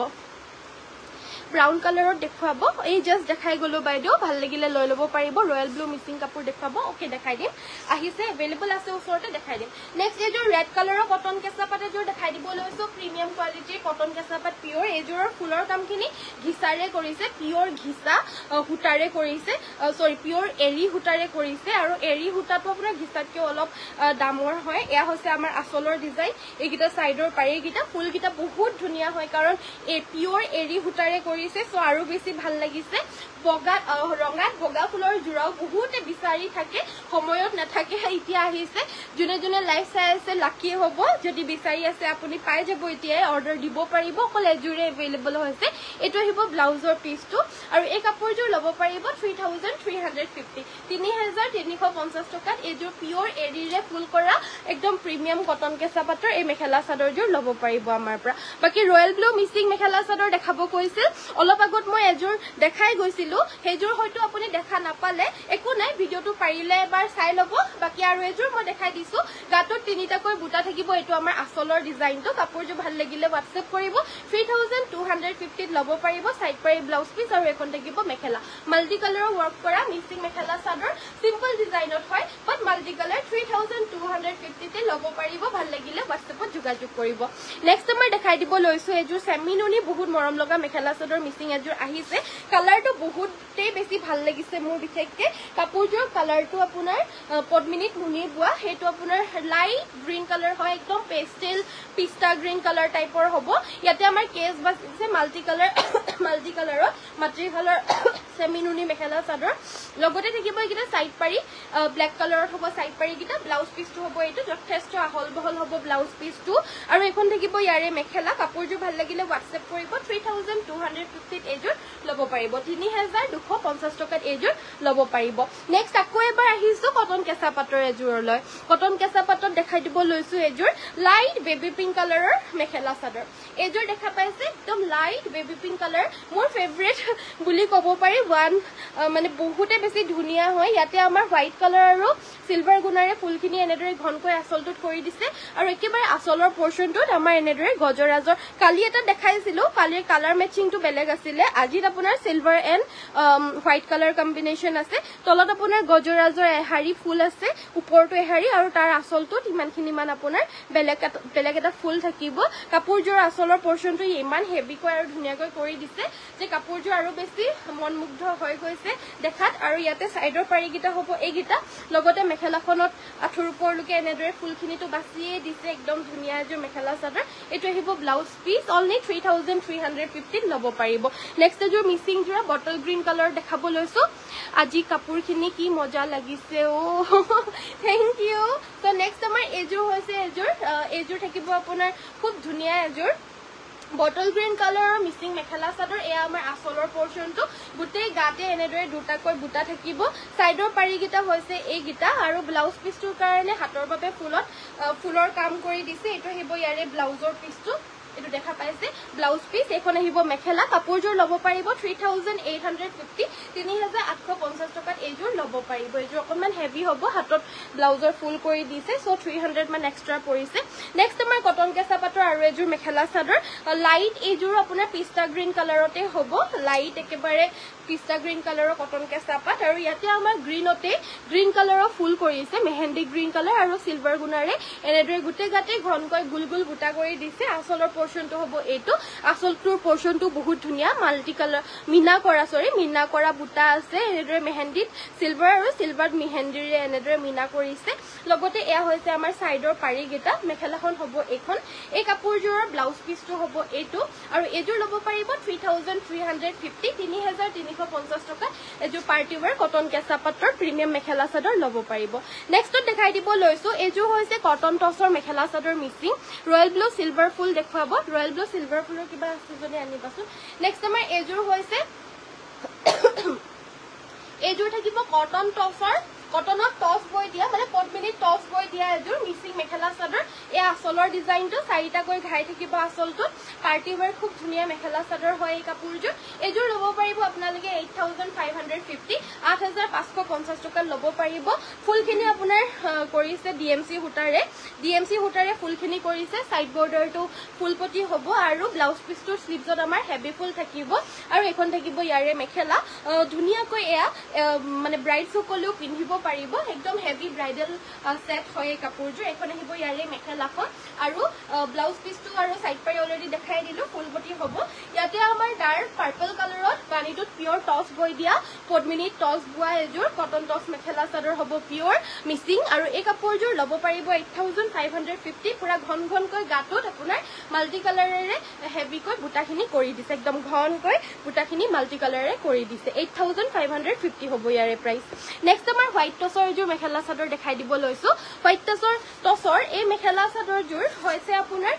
ব্ৰাউন কালাৰত দেখুৱাব এই জাস্ট দেখাই গলো বাইদেউ ভাল লাগিলে লৈ ল'ব পাৰিব ৰয়েল ব্লু মিচিং কাপোৰ দেখুৱাব ওকে দেখাই দিম আহিছে এভেইলেবল আছে ওচৰতে দেখাই দিম নেক্সট এযোৰ ৰেড কালাৰৰ কটন কেঁচা পাত এযোৰ দেখাই দিব লৈছো প্ৰিমিয়াম কোৱালিটিৰ কটন কেঁচা পাত পিয়ৰ এযোৰৰ ফুলৰ কামখিনি ঘিছাৰে কৰিছে পিয়ৰ ঘিছা হুটাৰে কৰিছে সৰি পিয়ৰ এৰি হুটাৰে কৰিছে আৰু এৰি হুটাটো আপোনাৰ ঘিছাতকৈ অলপ দামৰ হয় এয়া হৈছে আমাৰ আচলৰ ডিজাইন এইকেইটা সাইডৰ পাৰি এইকেইটা ফুলকেইটা বহুত ধুনীয়া হয় কাৰণ এই পিয়ৰ এৰি হুটাৰে কৰিছে সো আৰু বেছি ভাল লাগিছে বগা ৰঙাত বগা ফুলৰ জোৰাও বহুতে বিচাৰি থাকে সময়ত নাথাকে এতিয়া আহিছে যোনে যোনে লাইভ চাই আছে লাকি হ'ব যদি বিচাৰি আছে আপুনি পাই যাব এতিয়া অৰ্ডাৰ দিব পাৰিব অকল এযোৰে এভেইলেবল হৈছে এটো আহিব ব্লাউজৰ পিচটো আৰু এই কাপোৰযোৰ ল'ব পাৰিব 3350 3350 টকাত এযোৰ পিয়ৰ এৰিৰে ফুল কৰা একদম প্ৰিমিয়াম কটন কেঁচা পাতৰ এই মেখেলা চাদৰযোৰ ল'ব পাৰিব আমাৰ পৰা বাকি ৰয়েল ব্লু মিচিং মেখেলা চাদৰ দেখাব কৈছিল অলপ আগত মই এযোৰ দেখাই গৈছিল হেজুৰ হয়তো আপুনি দেখা নাপালে একো নাই ভিডিওটো পাৰিলে এবাৰ চাই ল'ব বাকি আৰু এযোৰ মই দেখাই দিছো গাটোত তিনিটাকৈ বুটা থাকিব এটো আমাৰ আচলৰ ডিজাইনটো কাপোৰযোৰ ভাল লাগিলে WhatsApp কৰিব 3250 ল'ব পাৰিব সাইড পাৰি ব্লাউজ পিস আৰু এখন থাকিব মেখেলা মাল্টি কালাৰৰ ওয়াৰ্ক কৰা মিক্সিং মেখেলা চাদৰ সিম্পল ডিজাইনত হয় বাট মাল্টি কালাৰ 3250 তে ল'ব পাৰিব ভাল লাগিলে WhatsAppত যোগাযোগ কৰিব নেক্সট মই দেখাই দিব লৈছো এযোৰ সেমিনুনি বহুত মৰম লগা মেখেলা চাদৰ মিক্সিং এযোৰ আহিছে কালাৰটো বহুতেই বেছি ভাল লাগিছে মোৰ বিশেষকে কাপোৰযোৰ কালাৰটো আপোনাৰ পদ্মিনীত মুনি বুৱা হেটো আপোনাৰ লাইট গ্ৰীন কালাৰ হয় একদম পেস্টেল পিস্তা গ্ৰীন কালাৰ টাইপৰ হ'ব ইয়াতে আমাৰ কেস বাছে মাল্টি কালাৰত মাটি কালাৰ সেমিনুনি মেখেলা চাদৰ লগতে থাকিব এইটা সাইড পাৰি ব্ল্যাক কালাৰত হ'ব সাইড পাৰি কিটা ব্লাউজ পিসটো হ'ব এটো যথেষ্ট আহল বহল হ'ব ব্লাউজ পিসটো আৰু এখন থাকিব ইয়াৰে মেখেলা কাপোৰযোৰ ভাল লাগিলে WhatsApp কৰিব 3250 এযোৰ ল'ব পাৰিব 3250 টকাত এযোৰ ল'ব পাৰিব নেক্সট আকৌ এবাৰ আহিছো কটন কেঁচা পাতৰ এযোৰলৈ কটন কেঁচা পাতত দেখাই দিব লৈছো এযোৰ লাইট বেবি পিংক কালাৰৰ মেখেলা চাদৰ এযোৰ দেখা পাইছে একদম লাইট বেবি পিংক কালাৰ মোৰ ফেভৰেট বুলি ক'ব পাৰি ওয়ান মানে বহুতে বেছি ধুনিয়া হয় ইয়াতে আমাৰ হোৱাইট কালাৰ আৰু সিলভাৰ গুণাৰে ফুলখিনি এনেদৰে ঘনকৈ আচলটোত কৰি দিছে আৰু একেবাৰে আচলৰ পোৰশনটোত আমাৰ এনেদৰে গজৰাজৰ কালি এটা দেখাইছিলো কালিৰ কালাৰ মেচিংটো বেলেগ আছিলে আজি আপোনাৰ silver and white colour combination আছে তলত আপোনাৰ গজৰাজৰ এহাৰি ফুল আছে ওপৰটো এহাৰি আৰু তাৰ আচলটোত ইমানখিনি মান আপোনাৰ বেলেগ এটা ফুল থাকিব কাপোৰযোৰ আচলৰ পোৰশনটো ইমান হেভিকৈ আৰু ধুনিয়াকৈ কৰি দিছে যে কাপোৰযোৰ আৰু বেছি মনমুগ্ধ হৈ গৈছে দেখাত আৰু ইয়াতে সাইডৰ পাৰিগিটা হ'ব এইগিটা লগতে মেখেলাখনত আঠুৰ ওপৰলৈকে এনেদৰে ফুলখিনিটো বাছিয়ে দিছে একদম ধুনিয়া এযোৰ মেখেলা চাদৰ এটো আহিব ব্লাউজ পিস অনলি 3350 ল'ব পাৰিব নেক্সট এযোৰ মিচিং যোৰা বটল গ্ৰীন কালাৰ দেখাব লৈছো আজি কাপোৰখিনি কি মজা লাগিছে ও থ্যাংক ইউ সো নেক্সট আমাৰ এযোৰ হৈছে এযোৰ থাকিব আপোনাৰ খুব ধুনিয়া এযোৰ বটল গ্ৰীন কালাৰৰ মিচিং মেখেলা চাদৰ এয়া আমাৰ আচলৰ পোৰশনটো গুটেই গাতে এনেদৰে দুটাকৈ বুটা থাকিব সাইডৰ পাৰিগিটা হৈছে এইগিটা আৰু ব্লাউজ পিসটোৰ কাৰণে হাতৰ বাবে ফুলৰ কাম কৰি দিছে এটো আহিব ইয়াৰে ব্লাউজৰ পিসটো এটো দেখা পাইছে ব্লাউজ পিস এখন আহিব মেখেলা কাপোৰযোৰ ল'ব পাৰিব 3850 3850 টকাত এযোৰ ল'ব পাৰিব এযোৰ অকমান হেভি হ'ব হাতত ব্লাউজৰ ফুল কৰি দিছে সো 300 মান এক্সট্ৰা পৰিছে নেক্সট আমাৰ কটন কেঁচা পাতৰ আৰু এযোৰ মেখেলা চাদৰ লাইট এযোৰ আপোনাৰ পিস্তা গ্ৰীন কালাৰতে হ'ব লাইট একেবাৰে পিস্তা গ্ৰীন কালাৰৰ কটন কেঁচা পাত আৰু ইয়াতে আমাৰ গ্ৰীন কালাৰৰ ফুল কৰিছে মেহেন্দি গ্ৰীন কালাৰ আৰু সিলভাৰ গুণাৰে এনেদৰে গুটে গাতে ঘনকৈ গুলগুল বুটা কৰি দিছে আচলৰ পোৰশনটো হ'ব এটো আচলটোৰ পোৰশনটো বহুত ধুনিয়া মাল্টি কালাৰ মিনা কৰা বুটা আছে এনেদৰে মেহেন্দিত সিলভাৰ আৰু সিলভাৰত মেহেন্দিৰে এনেদৰে মিনা কৰিছে লগতে এয়া হৈছে আমাৰ সাইডৰ পাৰিগিটা মেখেলাখন হ'ব এখন এই কাপোৰযোৰৰ ব্লাউজ পিসটো হ'ব এটো আৰু এযোৰ ল'ব পাৰিব 3350 টকা এযোৰ পাৰ্টি ওয়্যাৰ কটন কেঁচা পাতৰ প্ৰিমিয়াম মেখেলা চাদৰ ল'ব পাৰিব নেক্সটত দেখাই দিব লৈছো এযোৰ হৈছে cotton টছৰ mekhela chador Mising royal blue silver ফুল দেখুৱাব ৰয়েল ব্লু সিলভাৰ ফুলৰ কিবা আছে যদি আনিবাচোন নেক্সট আমাৰ এযোৰ হৈছে এযোৰ থাকিব কটন টছৰ কটনত টচ বৈ দিয়া মানে পদ্মিনীত টচ বৈ দিয়া এযোৰ মিচিং মেখেলা চাদৰ এই আঁচলৰ ডিজাইনটো চাৰিটাকৈ ঘাই থাকিব আঁচলটোত পাৰ্টি ৱেৰ খুব ধুনীয়া মেখেলা চাদৰ হয় এই কাপোৰযোৰ এযোৰ ল'ব পাৰিব আপোনালোকে 8550 8550 টকাত ল'ব পাৰিব ফুলখিনি আপোনাৰ কৰিছে ডিএমসি সূতাৰে ফুলখিনি কৰিছে সাইড বৰ্ডাৰটো ফুলপটি হ'ব আৰু ব্লাউজ পিছটোৰ স্লিভছত আমাৰ হেভি ফুল থাকিব আৰু এখন থাকিব ইয়াৰে মেখেলা ধুনীয়াকৈ এয়া মানে ব্ৰাইডছ সকলেও পিন্ধিব পাৰিব একদম হেভি ব্ৰাইডাল সেট হয় এই কাপোৰযোৰ এখন আহিব ইয়াৰে মেখেলাখন আৰু ব্লাউজ পিছটো আৰু সাইড পাৰি অলৰেডি দেখাই দিলো ফুলপটি হ'ব ইয়াতে আমাৰ ডাৰ্ক পাৰ্পল কালাৰত বানিটোত পিওৰ টচ বৈ দিয়া পদ্মিনীত টচ বোৱা এযোৰ কটন টচ মেখেলা চাদৰ হ'ব পিওৰ মিচিং আৰু এই কাপোৰযোৰ ল'ব পাৰিব 8550 পুৰা ঘনকৈ গাটোত আপোনাৰ মাল্টি কালাৰেৰে হেভিকৈ বুটাখিনি কৰি দিছে একদম ঘনকৈ বুটাখিনি মাল্টি কালাৰেৰে কৰি দিছে 8550 হ'ব ইয়াৰে প্ৰাইস নেক্সট আমাৰ হোৱাইট টচৰ এযোৰ মেখেলা চাদৰ দেখাই দিব লৈছো হোৱাইট টচৰ এই মেখেলা চাদৰযোৰ হৈছে আপোনাৰ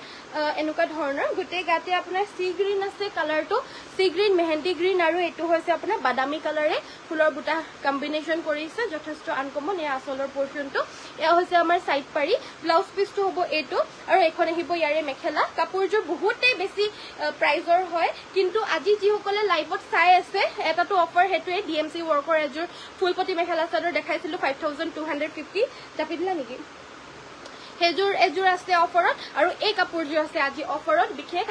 এনেকুৱা ধৰণৰ গুটে গাতে আপোনাৰ সি গ্ৰীন আছে কালাৰটো সি গ্ৰীন মেহেন্দি গ্ৰীন আৰু এটো হৈছে আপোনাৰ বাদামী কালাৰে ফুলৰ বুটা কম্বিনেশন কৰিছে যথেষ্ট আনকমন এই আঁচলৰ পোৰশনটো এয়া হৈছে আমাৰ সাইড পাৰি ব্লাউজ পিছটো হ'ব এটো আৰু এখন আহিব ইয়াৰে মেখেলা কাপোৰযোৰ বহুতে বেছি প্ৰাইজৰ হয় কিন্তু আজি যিসকলে লাইভত চাই আছে এটাটো অফাৰ হেতুৱে ডিএমসি ৱৰ্কৰ এযোৰ ফুলপটি মেখেলা চাদৰ দেখাইছিলো 5250 জাপি দিলা নেকি এযোৰ আছে অফাৰত আৰু এই কাপোৰযোৰ আছে আজি অফাৰত বিশেষ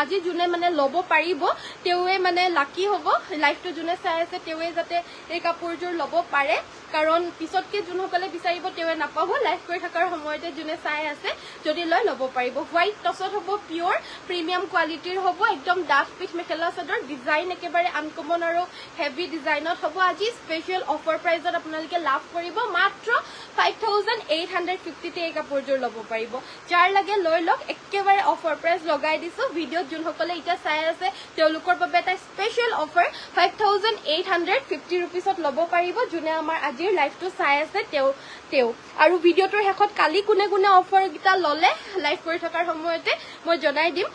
আজি জুনে মানে ল'ব পাৰিব তেৱে মানে লাকি হ'ব লাইভটো জুনে চাই আছে তেৱে যাতে এই কাপোৰযোৰ ল'ব পাৰে কাৰণ পিছতকে জুনসকলে বিচাৰিব তেৱে নাপাব লাইভ কৰি থকাৰ সময়তে জুনে চাই আছে যদি ল'ব পাৰিব হোৱাইট টচত হ'ব পিওৰ প্ৰিমিয়াম কোৱালিটিৰ হ'ব একদম ডাঠ পিঠ মেখেলা চাদৰ ডিজাইন একেবাৰে আনকমন আৰু হেভি ডিজাইনত হ'ব আজি স্পেশাল অফাৰ প্ৰাইজত আপোনালোকে লাভ কৰিব মাত্ৰ 5850 তে এই কাপোৰযোৰ ল'ব পাৰিব যাৰ লাগে লৈ লওক একেবাৰে অফাৰ প্ৰাইস লগাই দিছো ভিডিঅ'ত যোনসকলে এটা চাই আছে তেওঁলোকৰ বাবে এটা স্পেশাল অফাৰ 5850 रुपीसত ল'ব পাৰিব যোনে আমাৰ আজিৰ লাইভটো চাই আছে তেও আৰু ভিডিঅ'টোৰ শেষত কালি কোনে অফাৰ গিটা ললে লাইভ কৰি থকাৰ সময়তে মই জনাই দিম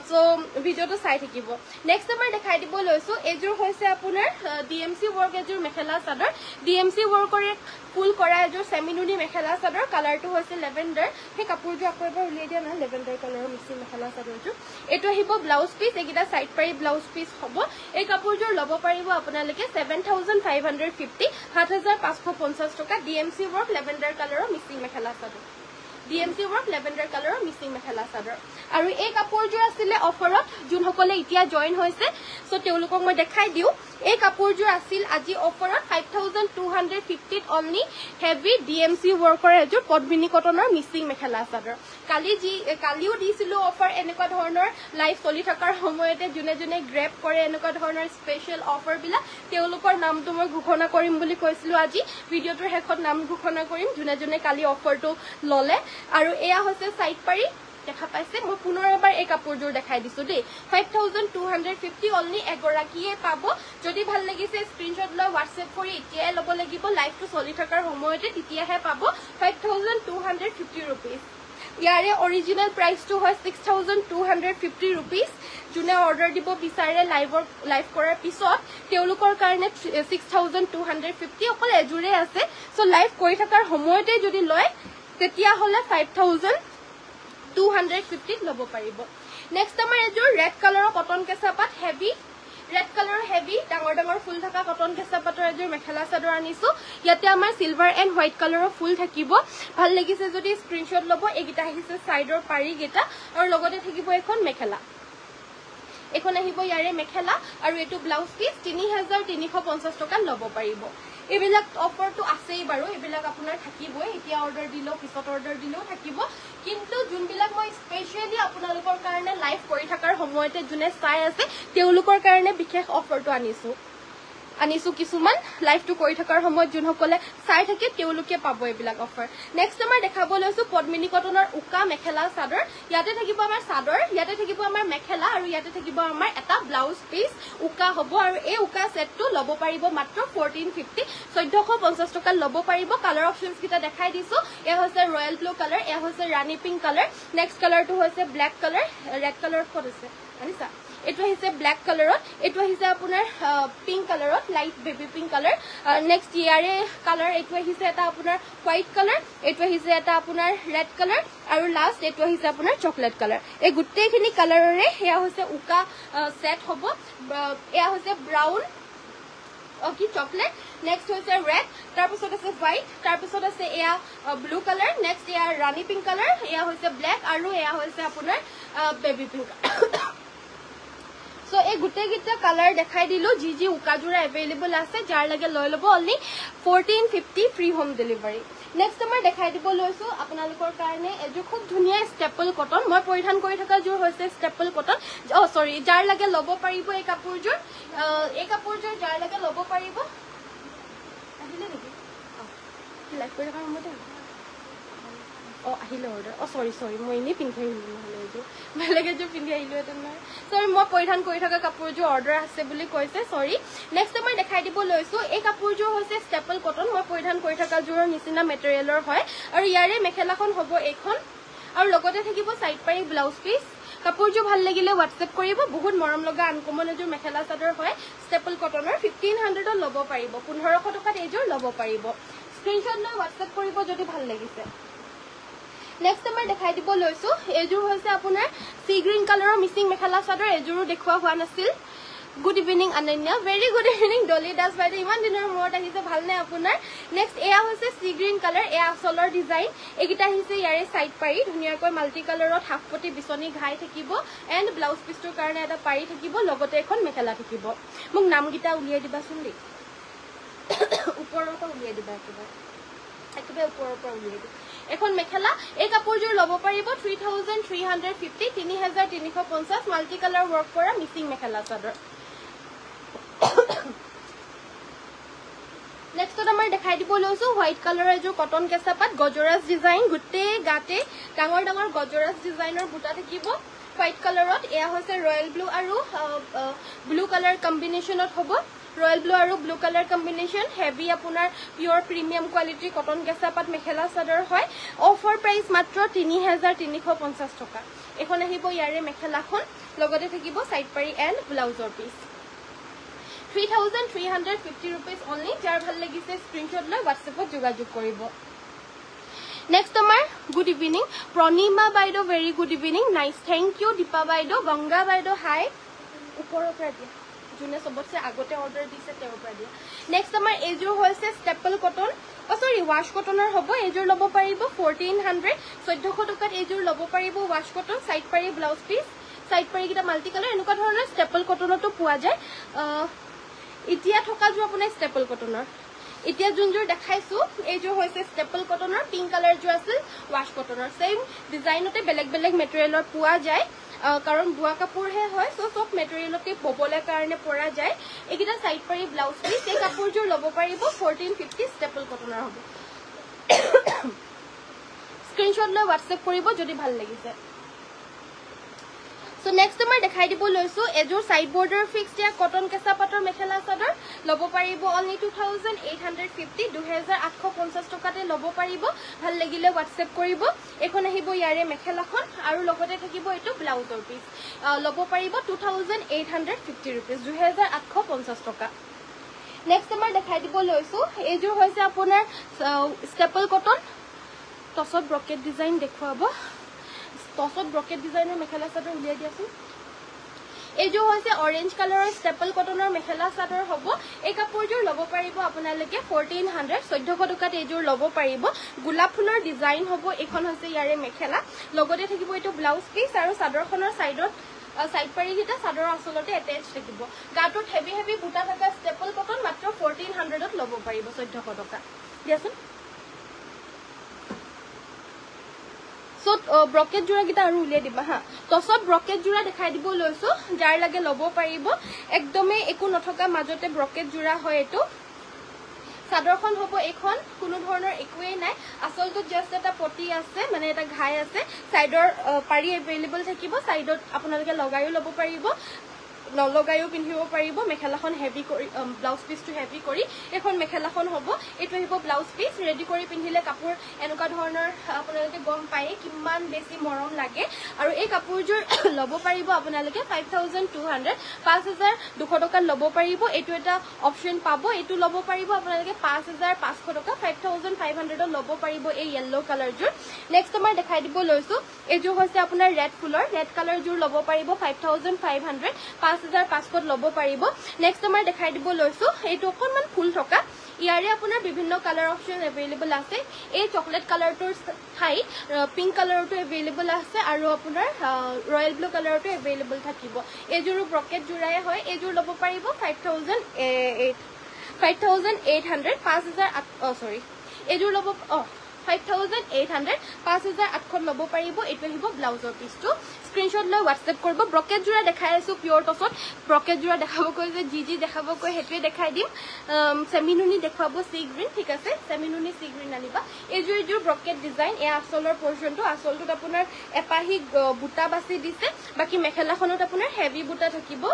সো ভিডিঅ'টো চাই থাকিব নেক্সট আমাৰ দেখাই দিব লৈছো এযোৰ হৈছে আপোনাৰ ডিএমসি ৱৰ্ক এযোৰ মেখেলা চাদৰ ডিএমসি ৱৰ্কৰে ফুল কৰা এযোৰ সেমিনুনি মেখেলা চাদৰ কালাৰটো হৈছে লেভেণ্ডাৰ সেই কাপোৰযোৰ আকৌ এবাৰ উলিয়াই দিয়া নহয় লেভেণ্ডাৰ কালাৰৰ মিক্সিং মেখেলা চাদৰযোৰ এইটো আহিব ব্লাউজ পিস একিটা সাইড পাৰি ব্লাউজ পিস হ'ব এই কাপোৰযোৰ ল'ব পাৰিব আপোনালোকে 7550 7550 টকা ডিএমসি ৱৰ্ক লেভেণ্ডাৰ কালাৰৰ mixing mekhela chador DMC work lavender কালাৰৰ মিক্সিং মেখেলা চাদৰ আৰু এই কাপোৰযোৰ আছিলে অফাৰত যোনসকলে এতিয়া জয়েন হৈছে সো তেওঁলোকক মই দেখাই দিও এই কাপোৰযোৰ আছিল আজি অফাৰত 5250 অনলি হেভি ডিএমসি ৱৰ্কৰ এযোৰ পদ্মিনী কটনৰ মিক্সিং মেখেলা চাদৰ কালিও দিছিলো অফাৰ এনেকুৱা ধৰণৰ লাইভ চলি থকাৰ সময়তে যোনে গ্ৰেব কৰে এনেকুৱা ধৰণৰ স্পেশাল অফাৰ বিলা তেওঁলোকৰ নামটো মই ঘোষণা কৰিম বুলি কৈছিলো আজি ভিডিঅ'টোৰ শেষত নাম ঘোষণা কৰিম যোনে কালি অফাৰটো ললে আৰু এয়া হৈছে সাইড পাৰি দেখা পাইছে মই পুনৰ এবাৰ এই কাপোৰযোৰ দেখাই দিছো দেই 5250 অনলি এগৰাকীয়ে পাব যদি ভাল লাগিছে স্ক্ৰিনশ্বট লৈ WhatsApp কৰি এতিয়াই ল'ব লাগিব লাইভটো চলি থকাৰ সময়তে তেতিয়াহে পাব 5250 रुपीस ইয়াৰে অৰিজিনাল প্ৰাইসটো হয় 6250 रुपीस যোনে অৰ্ডাৰ দিব বিচাৰে লাইভ কৰাৰ পিছত তেওঁলোকৰ কাৰণে 6250 অকল এজুৰে আছে সো লাইভ কৰি থকাৰ সময়তে যদি লয় তেতিয়া হলে 5250 ল'ব পাৰিব নেক্সট আমাৰ এযোৰ ৰেড কালাৰৰ কটন কেঁচাপাত হেভি ৰেড কালাৰৰ হেভি ডাঙৰ ফুল থকা কটন কেঁচাপাতৰ এযোৰ মেখেলা চাদৰ আনিছো ইয়াতে আমাৰ সিলভাৰ এণ্ড হোৱাইট কালাৰৰ ফুল থাকিব ভাল লাগিছে যদি স্ক্ৰিনশ্বট ল'ব এগিটা আহিছে সাইডৰ পাৰি গিটা আৰু লগতে থাকিব এখন মেখেলা এখন আহিব ইয়াৰে মেখেলা আৰু এটো ব্লাউজ পিস 3350 টকা ল'ব পাৰিব এবিলাক অফাৰটো আছেই বাৰু এবিলাক আপোনাৰ থাকিবই এতিয়া অৰ্ডাৰ দিলো পিছত অৰ্ডাৰ দিলেও থাকিব কিন্তু যোনবিলাক মই স্পেশালি আপোনালোকৰ কাৰণে লাইভ কৰি থকাৰ সময়তে যোনে চাই আছে তেওঁলোকৰ কাৰণে বিশেষ অফাৰটো আনিছো কিছুমান লাইভটো কৰি থকাৰ সময়ত যোনসকলে চাই থাকে তেওঁলোকে পাব এবিলাক অফাৰ নেক্সট আমাৰ দেখাব লৈছো পদ্মিনী কটনৰ উকা মেখেলা চাদৰ ইয়াতে থাকিব আমাৰ চাদৰ ইয়াতে থাকিব আমাৰ মেখেলা আৰু ইয়াতে থাকিব আমাৰ এটা ব্লাউজ পিস উকা হ'ব আৰু এই উকা সেটটো ল'ব পাৰিব মাত্ৰ 1450 1450 টকা ল'ব পাৰিব কালাৰ অপচনস কিটা দেখাই দিছো এ হৈছে ৰয়েল ব্লু কালাৰ এ হৈছে ৰাণী পিংক কালাৰ নেক্সট কালাৰটো হৈছে ব্ল্যাক কালাৰ ৰেড কালাৰ ক'ত আছে আনিছা এটো আহিছে ব্ল্যাক কালাৰত এটো আহিছে আপোনাৰ পিংক কালাৰত light baby pink colour next ইয়াৰে কালাৰ এটো আহিছে এটা আপোনাৰ হোৱাইট কালাৰ এটো আহিছে এটা আপোনাৰ ৰেড কালাৰ আৰু লাষ্ট এটো আহিছে আপোনাৰ চকলেট কালাৰ এই গুটেইখিনি কালাৰৰে হেয়া হৈছে উকা সেট হ'ব এয়া হৈছে ব্ৰাউন কি চকলেট নেক্সট হৈছে ৰেড তাৰ পিছত আছে হোৱাইট তাৰ পিছত আছে এয়া ব্লু কালাৰ নেক্সট এয়া ৰাণী পিংক কালাৰ এয়া হৈছে ব্ল্যাক আৰু এয়া হৈছে আপোনাৰ বেবি পিংক So এই গুটে গিটা কালাৰ দেখাই দিলো জি জি উকাজুৰা अवेलेबल আছে যাৰ লাগে লৈ লব only 1450 free home delivery next আমাৰ দেখাই দিব লৈছো আপোনালোকৰ কাৰণে এজো খুব ধুনিয়া ষ্টেপল কটন মই পৰিধান কৰি থকা জোৰ হৈছে ষ্টেপল কটন সৰি যাৰ লাগে লব পাৰিব এই কাপোৰজোৰ যাৰ লাগে লব পাৰিব আহিলে নেকি লাইক কৰি থকা মতে আহিলে অৰ্ডাৰ সৰি মই এনে পিন্ধি আহিলো বেলেগে যে পিন্ধি আহিলো এটা নাই সৰি মই পৰিধান কৰি থকা কাপোৰজোৰ অৰ্ডাৰ আছে বুলি কৈছে সৰি নেক্সট মই দেখাই দিব লৈছো এই কাপোৰজোৰ হৈছে ষ্টেপল কটন মই পৰিধান কৰি থকা জোৰৰ নিচিনা মেটেৰিয়েলৰ হয় আৰু ইয়াৰে মেখেলাখন হ'ব এইখন আৰু লগতে থাকিব সাইড পাৰি ব্লাউজ পিস কাপোৰজোৰ ভাল লাগিলে WhatsApp কৰিব বহুত মৰম লগা আনকমন এজোৰ মেখেলা চাদৰ হয় ষ্টেপল কটনৰ 1500 ত ল'ব পাৰিব 1500 টকাত এজোৰ ল'ব পাৰিব স্ক্ৰিনশ্বট লৈ WhatsApp কৰিব যদি ভাল লাগিছে নেক্সট আমাৰ দেখাই দিব লৈছো এজোৰ হৈছে আপোনাৰ সি গ্ৰীন কালাৰৰ মিচিং মেখেলা চাদৰ এজোৰো দেখুৱা হোৱা নাছিল good evening Ananya very good evening Dolly Das বাইদে ইমান দিনৰ মূৰত আহিছে ভালনে আপোনাৰ নেক্সট এয়া হৈছে সি গ্ৰীন কালাৰ এয়া আসলৰ ডিজাইন একিটা আহিছে ইয়াৰে সাইড পাৰি ধুনিয়াকৈ মাল্টি কালাৰত হাফ পটি বিচনি ঘাই থাকিব এন্ড ব্লাউজ পিছটোৰ কাৰণে এটা পাৰি থাকিব লগতে এখন মেখেলা থাকিব মোক নামগিটা উলিয়াই দিবাচোন দেই ওপৰৰ পৰা উলিয়াই দিবা একেবাৰে ওপৰৰ পৰা উলিয়াই দিবা এখন মেখেলা এই কাপোৰজোৰ ল'ব পাৰিব 3350 3350 মাল্টি কালাৰ ওয়াৰ্ক কৰা মিচিং মেখেলা চাদৰ নেক্সট আমাৰ দেখাই দিব লৈছো হোৱাইট কালাৰৰ এজোৰ কটন কেঁচাপাত গজৰাজ ডিজাইন গুটে গাতে ডাঙৰ ডাঙৰ গজৰাজ ডিজাইনৰ বুটা থাকিব হোৱাইট কালাৰত এয়া হৈছে ৰয়েল ব্লু আৰু ব্লু কালাৰ কম্বিনেশনত হ'ব ৰয়েল ব্লু আৰু ব্লু কালাৰ কম্বিনেশন হেভি আপোনাৰ pure premium quality cotton কেঁচাপাত mekhela chador হয় অফাৰ প্ৰাইস মাত্ৰ 3350 টকা এখন আহিব ইয়াৰে মেখেলাখন লগতে থাকিব সাইড পাৰি এন্ড ব্লাউজৰ পিস 3350 rupees only যাৰ ভাল লাগিছে স্ক্ৰিনশ্বট লৈ WhatsAppত যোগাযোগ কৰিব নেক্সট আমাৰ গুড ইভিনিং প্ৰণিমা বাইদো very good evening nice thank you Dipa বাইদো গংগা বাইদো হাই ওপৰৰ পৰা দিয়া জুনে সবতছে আগতে অৰ্ডাৰ দিছে তেওঁৰ পৰা দিয়া নেক্সট আমাৰ এজোৰ হৈছে ষ্টেপল কটন সৰি ওয়াশ কটনৰ হ'ব এজোৰ ল'ব পাৰিব 1400 1400 টকাত এজোৰ ল'ব পাৰিব ওয়াশ কটন সাইড পাৰি ব্লাউজ পিস সাইড পাৰি কিটা মাল্টি কালাৰ এনেকুৱা ধৰণৰ ষ্টেপল কটনতো পোৱা যায় ইতিয়া থকা জোৰ আপোনাৰ ষ্টেপল কটনৰ এতিয়া যোনজোৰ দেখাইছো এইজোৰ হৈছে ষ্টেপল কটনৰ পিংক কালাৰ জোৰ আছিল ওয়াশ কটনৰ সেম ডিজাইনতে বেলেগ বেলেগ মেটেৰিয়েলৰ পোৱা যায় কাৰণ বুৱা কাপোৰহে হয় সো সব মেটেৰিয়েলতে ববলে কাৰণে পৰা যায় একিটা সাইড পাৰি ব্লাউজ পিস এই কাপোৰজোৰ ল'ব পাৰিব 1450 ষ্টেপল কটনৰ হ'ব স্ক্ৰিনশ্বট লৈ WhatsApp কৰিব যদি ভাল লাগিছে So next আমাৰ দেখাই দিব লৈছো এজোৰ সাইড বৰ্ডাৰ ফিক্সড ইয়া কটন কেঁচা পাটৰ মেখেলা চাদৰ ল'ব পাৰিব অনলি 2850 2850 টকাতে ল'ব পাৰিব ভাল লাগিলে WhatsApp কৰিব এখন আহিব ইয়াৰে মেখেলাখন আৰু লগতে থাকিব এটো ব্লাউজৰ পিস ল'ব পাৰিব 2850 rupees 2850 টকা নেক্সট আমাৰ দেখাই দিব লৈছো এজোৰ হৈছে আপোনাৰ ষ্টেপল কটন টছত ব্ৰকেট ডিজাইন দেখুৱাব টছত ব্ৰকেট ডিজাইনৰ মেখেলা চাদৰ উলিয়াই দিয়াছো এজোৰ হৈছে অৰেঞ্জ কালাৰৰ ষ্টেপল কটনৰ মেখেলা চাদৰ হ'ব এই কাপোৰজোৰ ল'ব পাৰিব আপোনালোকে 1400 1400 টকাত এজোৰ ল'ব পাৰিব গোলাপ ফুলৰ ডিজাইন হ'ব এখন হৈছে ইয়াৰে মেখেলা লগতে থাকিব এটো ব্লাউজ পিস আৰু চাদৰখনৰ সাইডত সাইড পাৰি কিটা চাদৰ আসলতে এটাচ থাকিব গাটোত হেভি হেভি বুটা থকা ষ্টেপল কটন মাত্ৰ 1400 ত ল'ব পাৰিব 1400 টকা দিয়াচোন So ব্ৰকেট জোৰা গিটা আৰু উলিয়াই দিবা হা টছত ব্ৰকেট জোৰা দেখাই দিব লৈছো যাৰ লাগে ল'ব পাৰিব একদমে একো নথকা মাজতে ব্ৰকেট জোৰা হয় এটো চাদৰখন হ'ব এখন কোনো ধৰণৰ একোৱে নাই আসলটো জাস্ট এটা পটি আছে মানে এটা ঘাই আছে সাইডৰ পাৰি अवेलेबल থাকিব সাইডত আপোনালোকে লগাইও ল'ব পাৰিব নলগায়ো পিন্ধিব পাৰিব মেখেলাখন হেভি কৰি ব্লাউজ পিসটো হেভি কৰি এখন মেখেলাখন হ'ব এটো আহিব ব্লাউজ পিস ৰেডি কৰি পিন্ধিলে কাপোৰ এনেকুৱা ধৰণৰ আপোনালোকে গম পায় কিমান বেছি মৰম লাগে আৰু এই কাপোৰযোৰ ল'ব পাৰিব আপোনালোকে 5200 5200 টকা ল'ব পাৰিব এটো এটা অপচন পাব এটো ল'ব পাৰিব আপোনালোকে 5500 টকা 5500 ল'ব পাৰিব এই yellow কালাৰযোৰ নেক্সট আমাৰ দেখাই দিব লৈছো এযোৰ হৈছে আপোনাৰ ৰেড ফুলৰ ৰেড কালাৰযোৰ ল'ব পাৰিব 5500 5500 ল'ব পাৰিব নেক্সট আমাৰ দেখাই দিব লৈছো এইটো অকনমান ফুল থকা ইয়াৰে আপোনাৰ বিভিন্ন কালাৰ অপচন अवेलेबल আছে এই চকলেট কালাৰটোৰ ঠাই পিংক কালাৰটো अवेलेबल আছে আৰু আপোনাৰ ৰয়েল ব্লু কালাৰটো अवेलेबल থাকিব এযোৰ ব্ৰকেট জোৰাই হয় এযোৰ ল'ব পাৰিব 5800 5000 সৰি এযোৰ ল'ব 5800 5800 ল'ব পাৰিব এটো আহিব ব্লাউজৰ পিসটো স্ক্ৰিনশ্বট লৈ WhatsApp কৰিব ব্ৰকেট জোৰা দেখাই আছো পিওৰ টছত ব্ৰকেট জোৰা দেখাব কৈ যে জি দেখাব কৈ হেতুৱে দেখাই দিম সেমিনুনি দেখাব সি গ্ৰীন ঠিক আছে সেমিনুনি সি গ্ৰীন আনিবা এযোৰ ব্ৰকেট ডিজাইন এ আসলৰ পৰ্যন্ত আসলটোত আপোনাৰ এপাহি বুটা বাছি দিছে বাকি মেখেলাখনত আপোনাৰ হেভি বুটা থাকিব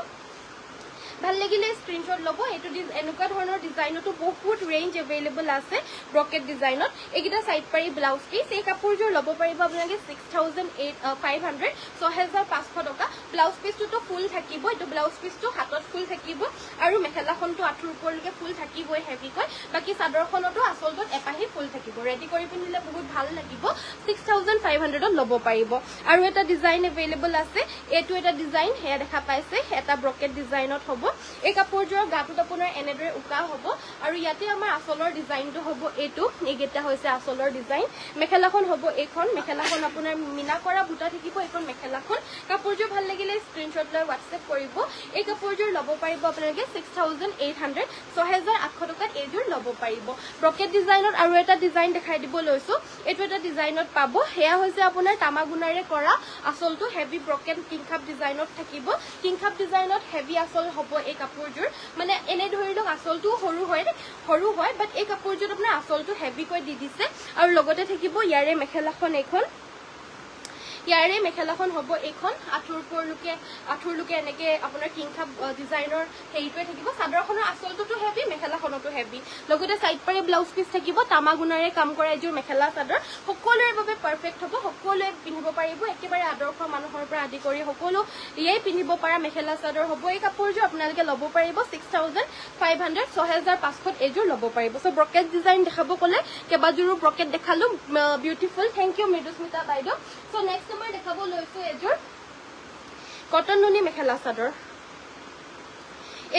ভাল লাগিলে স্ক্ৰিনশ্বট ল'ব এটো এনেকুৱা ধৰণৰ ডিজাইনটো বহুত ৰেঞ্জ अवेलेबल আছে ব্ৰকেট ডিজাইনত একিটা সাইড পাৰি ব্লাউজ পিস এই কাপোৰযোৰ ল'ব পাৰিব আপোনালোকে 6500 6500 টকা ব্লাউজ পিসটো ফুল থাকিব এটো ব্লাউজ পিসটো হাতত ফুল থাকিব আৰু মেখেলাখনটো আঠুৰ ওপৰলৈকে ফুল থাকিবই হেভি কৈ বাকি চাদৰখনটো আসলটোত এপাহি ফুল থাকিব ৰেডি কৰি পিন্ধিলে বহুত ভাল লাগিব 6500 ল'ব পাৰিব আৰু এটা ডিজাইন अवेलेबल আছে এটো এটা ডিজাইন হেয়া দেখা পাইছে এটা ব্ৰকেট ডিজাইনত হ'ব এই কাপোৰযোৰ গাটোত আপোনাৰ এনেদৰে উকা হ'ব আৰু ইয়াতে আমাৰ আসলৰ ডিজাইনটো হ'ব এটো এগেটা হৈছে আসলৰ ডিজাইন মেখেলাখন হ'ব এখন মেখেলাখন আপোনাৰ মিনা কৰা বুটা থাকিব এখন মেখেলাখন কাপোৰযোৰ ভাল লাগিলে স্ক্ৰিনশ্বট লৈ WhatsApp কৰিব এই কাপোৰযোৰ ল'ব পাৰিব আপোনালোকে 6800 6800 টকাত এযোৰ ল'ব পাৰিব ব্ৰকেট ডিজাইনত আৰু এটা ডিজাইন দেখাই দিব লৈছো এটো এটা ডিজাইনত পাব হেয়া হৈছে আপোনাৰ তামাগুনাৰে কৰা আসলটো হেভি ব্ৰকেট কিংখাপ ডিজাইনত থাকিব কিংখাপ ডিজাইনত হেভি আসল হ'ব এই কাপোৰযোৰ মানে এনে ধৰি লওক আসলটো সৰু হয় বাট এই কাপোৰযোৰ আপোনাৰ আসলটো হেভি কৈ দি দিছে আৰু লগতে থাকিব ইয়াৰে মেখেলাখন এখন ইয়াৰে মেখেলাখন হ'ব এখন আঠুৰলুকে এনেকে আপোনাৰ কিংখাপ ডিজাইনৰ হেইটোৱে থাকিব চাদৰখনৰ আসলটো হেভি মেখেলাখনটো হেভি লগতে সাইড পাৰি ব্লাউজ পিস থাকিব তামাগুনাৰে কাম কৰা এযোৰ মেখেলা চাদৰ সকলোৰে বাবে পাৰফেক্ট হ'ব সকলোৱে পিন্ধিব পাৰিব একেবাৰে আদৰ্শ মানুহৰ পৰা আদি কৰি সকলো ইয়ে পিন্ধিব পৰা মেখেলা চাদৰ হ'ব এই কাপোৰযোৰ আপোনালোকে ল'ব পাৰিব 6500 6500 এযোৰ ল'ব পাৰিব সো ব্ৰকেট ডিজাইন দেখাব ক'লে কেবাজোৰো ব্ৰকেট দেখালো বিউটিফুল থ্যাংক ইউ মৃদুস্মিতা বাইদেউ সো নেক্সট মই দেখাব লৈছো এযোৰ কটন নুনি মেখেলা চাদৰ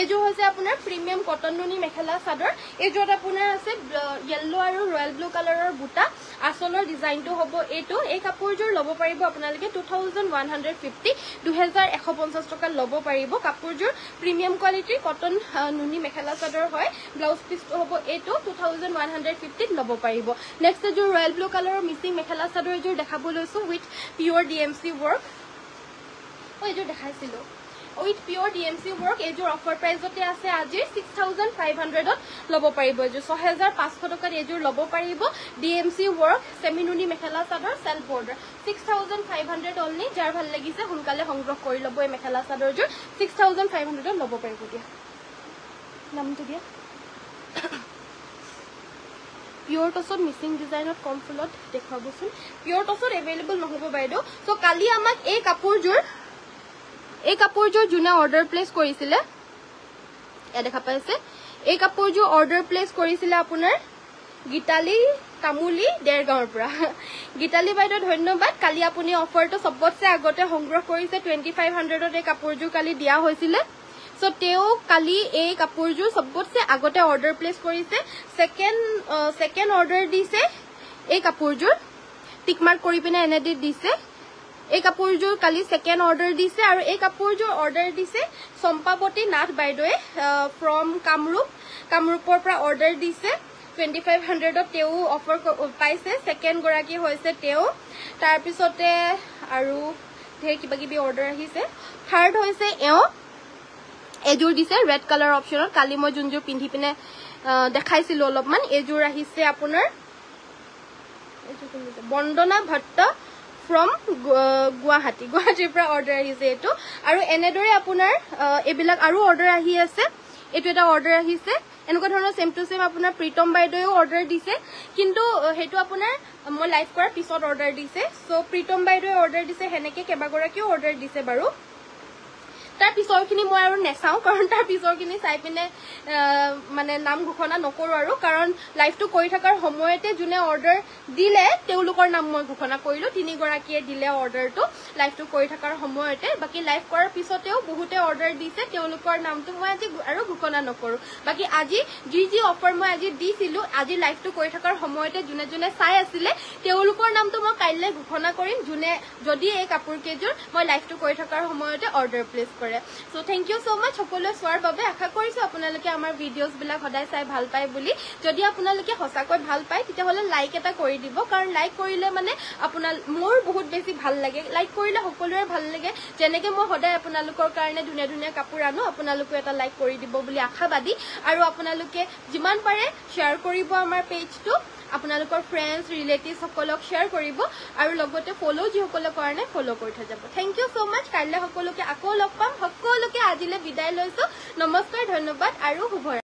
এযোৰ হৈছে আপোনাৰ প্ৰিমিয়াম কটন নুনি মেখেলা চাদৰ এযোৰ আপোনাৰ আছে yellow আৰু ৰয়েল ব্লু কালাৰৰ বুটা আসলৰ ডিজাইনটো হ'ব এটো এই কাপোৰযোৰ ল'ব পাৰিব আপোনালোকে 2150 2150 টকা ল'ব পাৰিব কাপোৰযোৰ প্ৰিমিয়াম কোৱালিটি কটন নুনি মেখেলা চাদৰ হয় ব্লাউজ পিসটো হ'ব এটো 2150 ল'ব পাৰিব নেক্সট এযোৰ ৰয়েল ব্লু কালাৰৰ মিচিং মেখেলা চাদৰ এযোৰ দেখাব লৈছো উইথ পিওৰ DMC work এযোৰ দেখাইছিলো with pure DMC work এযোৰ অফাৰ প্ৰাইজতে আছে আজি 6500 ত ল'ব পাৰিব এযোৰ 6500 টকাত এযোৰ ল'ব পাৰিব DMC work সেমিনুনি mekhela chador self border 6500 only যাৰ ভাল লাগিছে সোনকালে সংগ্ৰহ কৰি ল'ব এই মেখেলা চাদৰযোৰ 6500 ত ল'ব পাৰিব দিয়া নামটো দিয়া পিওৰ টছত মিচিং ডিজাইনত কম ফুলত দেখাবচোন পিওৰ টছত अवेलेबल নহব বাইদেউ সো কালি আমাক এই কাপোৰযোৰ জুনা অৰ্ডাৰ প্লেস কৰিছিলে এ দেখা পাইছে এই কাপোৰযোৰ অৰ্ডাৰ প্লেস কৰিছিলে আপোনাৰ গীতালি তামুলি দেৰগাঁৱৰ পৰা গীতালি বাইদেউ ধন্যবাদ কালি আপুনি অফাৰটো সবতছে আগতে সংগ্ৰহ কৰিছে 2500 ত এই কাপোৰযোৰ কালি দিয়া হৈছিলে সো তেও কালি এই কাপোৰযোৰ সবতছে আগতে অৰ্ডাৰ প্লেস কৰিছে সেকেন্ড অৰ্ডাৰ দিছে এই কাপোৰযোৰ টিক মাৰ্ক কৰি পিনে এনে দিছে এই কাপোৰযোৰ কালি সেকেন্ড অৰ্ডাৰ দিছে আৰু এই কাপোৰযোৰ অৰ্ডাৰ দিছে সম্পাৱতী নাথ বাইদেৱে ফ্ৰম কামৰূপৰ পৰা অৰ্ডাৰ দিছে 2500 ত তেও অফাৰ পাইছে সেকেন্ড গৰাকী হৈছে তেও তাৰ পিছতে আৰু ধেৰ কিবা কিবি অৰ্ডাৰ আহিছে থাৰ্ড হৈছে এযোৰ দিছে ৰেড কালাৰ অপচনত কালি মই যোনযোৰ পিন্ধি পিনে দেখাইছিলো অলপমান এযোৰ আহিছে আপোনাৰ বন্দনা ভট্ট ফ্ৰম গুৱাহাটীৰ পৰা অৰ্ডাৰ আহিছে এইটো আৰু এনেদৰে আপোনাৰ এইবিলাক আৰু অৰ্ডাৰ আহি আছে এইটো এটা অৰ্ডাৰ আহিছে এনেকুৱা ধৰণৰ সেম টু সেম আপোনাৰ প্ৰীতম বাইদেও অৰ্ডাৰ দিছে কিন্তু হেতু আপোনাৰ মই লাইভ কৰাৰ পিছত অৰ্ডাৰ দিছে সো প্ৰীতম বাইদেও অৰ্ডাৰ দিছে হেনেকে কেবাগৰাকীও অৰ্ডাৰ দিছে বাৰু তাৰ পিছৰখিনি মই আৰু নেচাও কাৰণ তাৰ পিছৰখিনি চাই পিনে মানে নাম ঘোষণা নকৰো আৰু কাৰণ লাইভটো কৰি থকাৰ সময়তে যোনে অৰ্ডাৰ দিলে তেওঁলোকৰ নাম মই ঘোষণা কৰিলো তিনিগৰাকীয়ে দিলে অৰ্ডাৰটো লাইভটো কৰি থকাৰ সময়তে বাকি লাইভ কৰাৰ পিছতেও বহুতে অৰ্ডাৰ দিছে তেওঁলোকৰ নামটো মই আজি আৰু ঘোষণা নকৰো বাকি আজি যি অফাৰ মই আজি দিছিলো আজি লাইভটো কৰি থকাৰ সময়তে যোনে যোনে চাই আছিলে তেওঁলোকৰ নামটো মই কাইলৈ ঘোষণা কৰিম যোনে যদি এই কাপোৰ কেজোৰ মই লাইভটো কৰি থকাৰ সময়তে অৰ্ডাৰ প্লেস কৰে So thank you so much সকলোৱে চোৱাৰ বাবে আশা কৰিছো আপোনালোকে আমাৰ ভিডিঅ'জ বিলাক সদায় চাই ভাল পায় বুলি যদি আপোনালোকে হসাকৈ ভাল পায় তেতিয়া হলে লাইক এটা কৰি দিব কাৰণ লাইক কৰিলে মানে আপোনাৰ মোৰ বহুত বেছি ভাল লাগে লাইক কৰিলে সকলোৰে ভাল লাগে যেনেকে মই সদায় আপোনালোকৰ কাৰণে ধুনীয়া ধুনীয়া কাপোৰ আনো আপোনালোকে এটা লাইক কৰি দিব বুলি আশাবাদী আৰু আপোনালোকে যিমান পাৰে শেয়াৰ কৰিব আমাৰ পেজটো আপোনালোকৰ ফ্ৰেন্ডছ ৰিলেটিভছ সকলক শেয়াৰ কৰিব আৰু লগতে ফলো যিসকলক কাৰণে ফলো কৰি থৈ যাব থ্যাংক ইউ সো মাচ কাইলৈ সকলোকে আকৌ লগ পাম সকলোকে আজিলে বিদায় লৈছো নমস্কাৰ ধন্যবাদ আৰু শুভ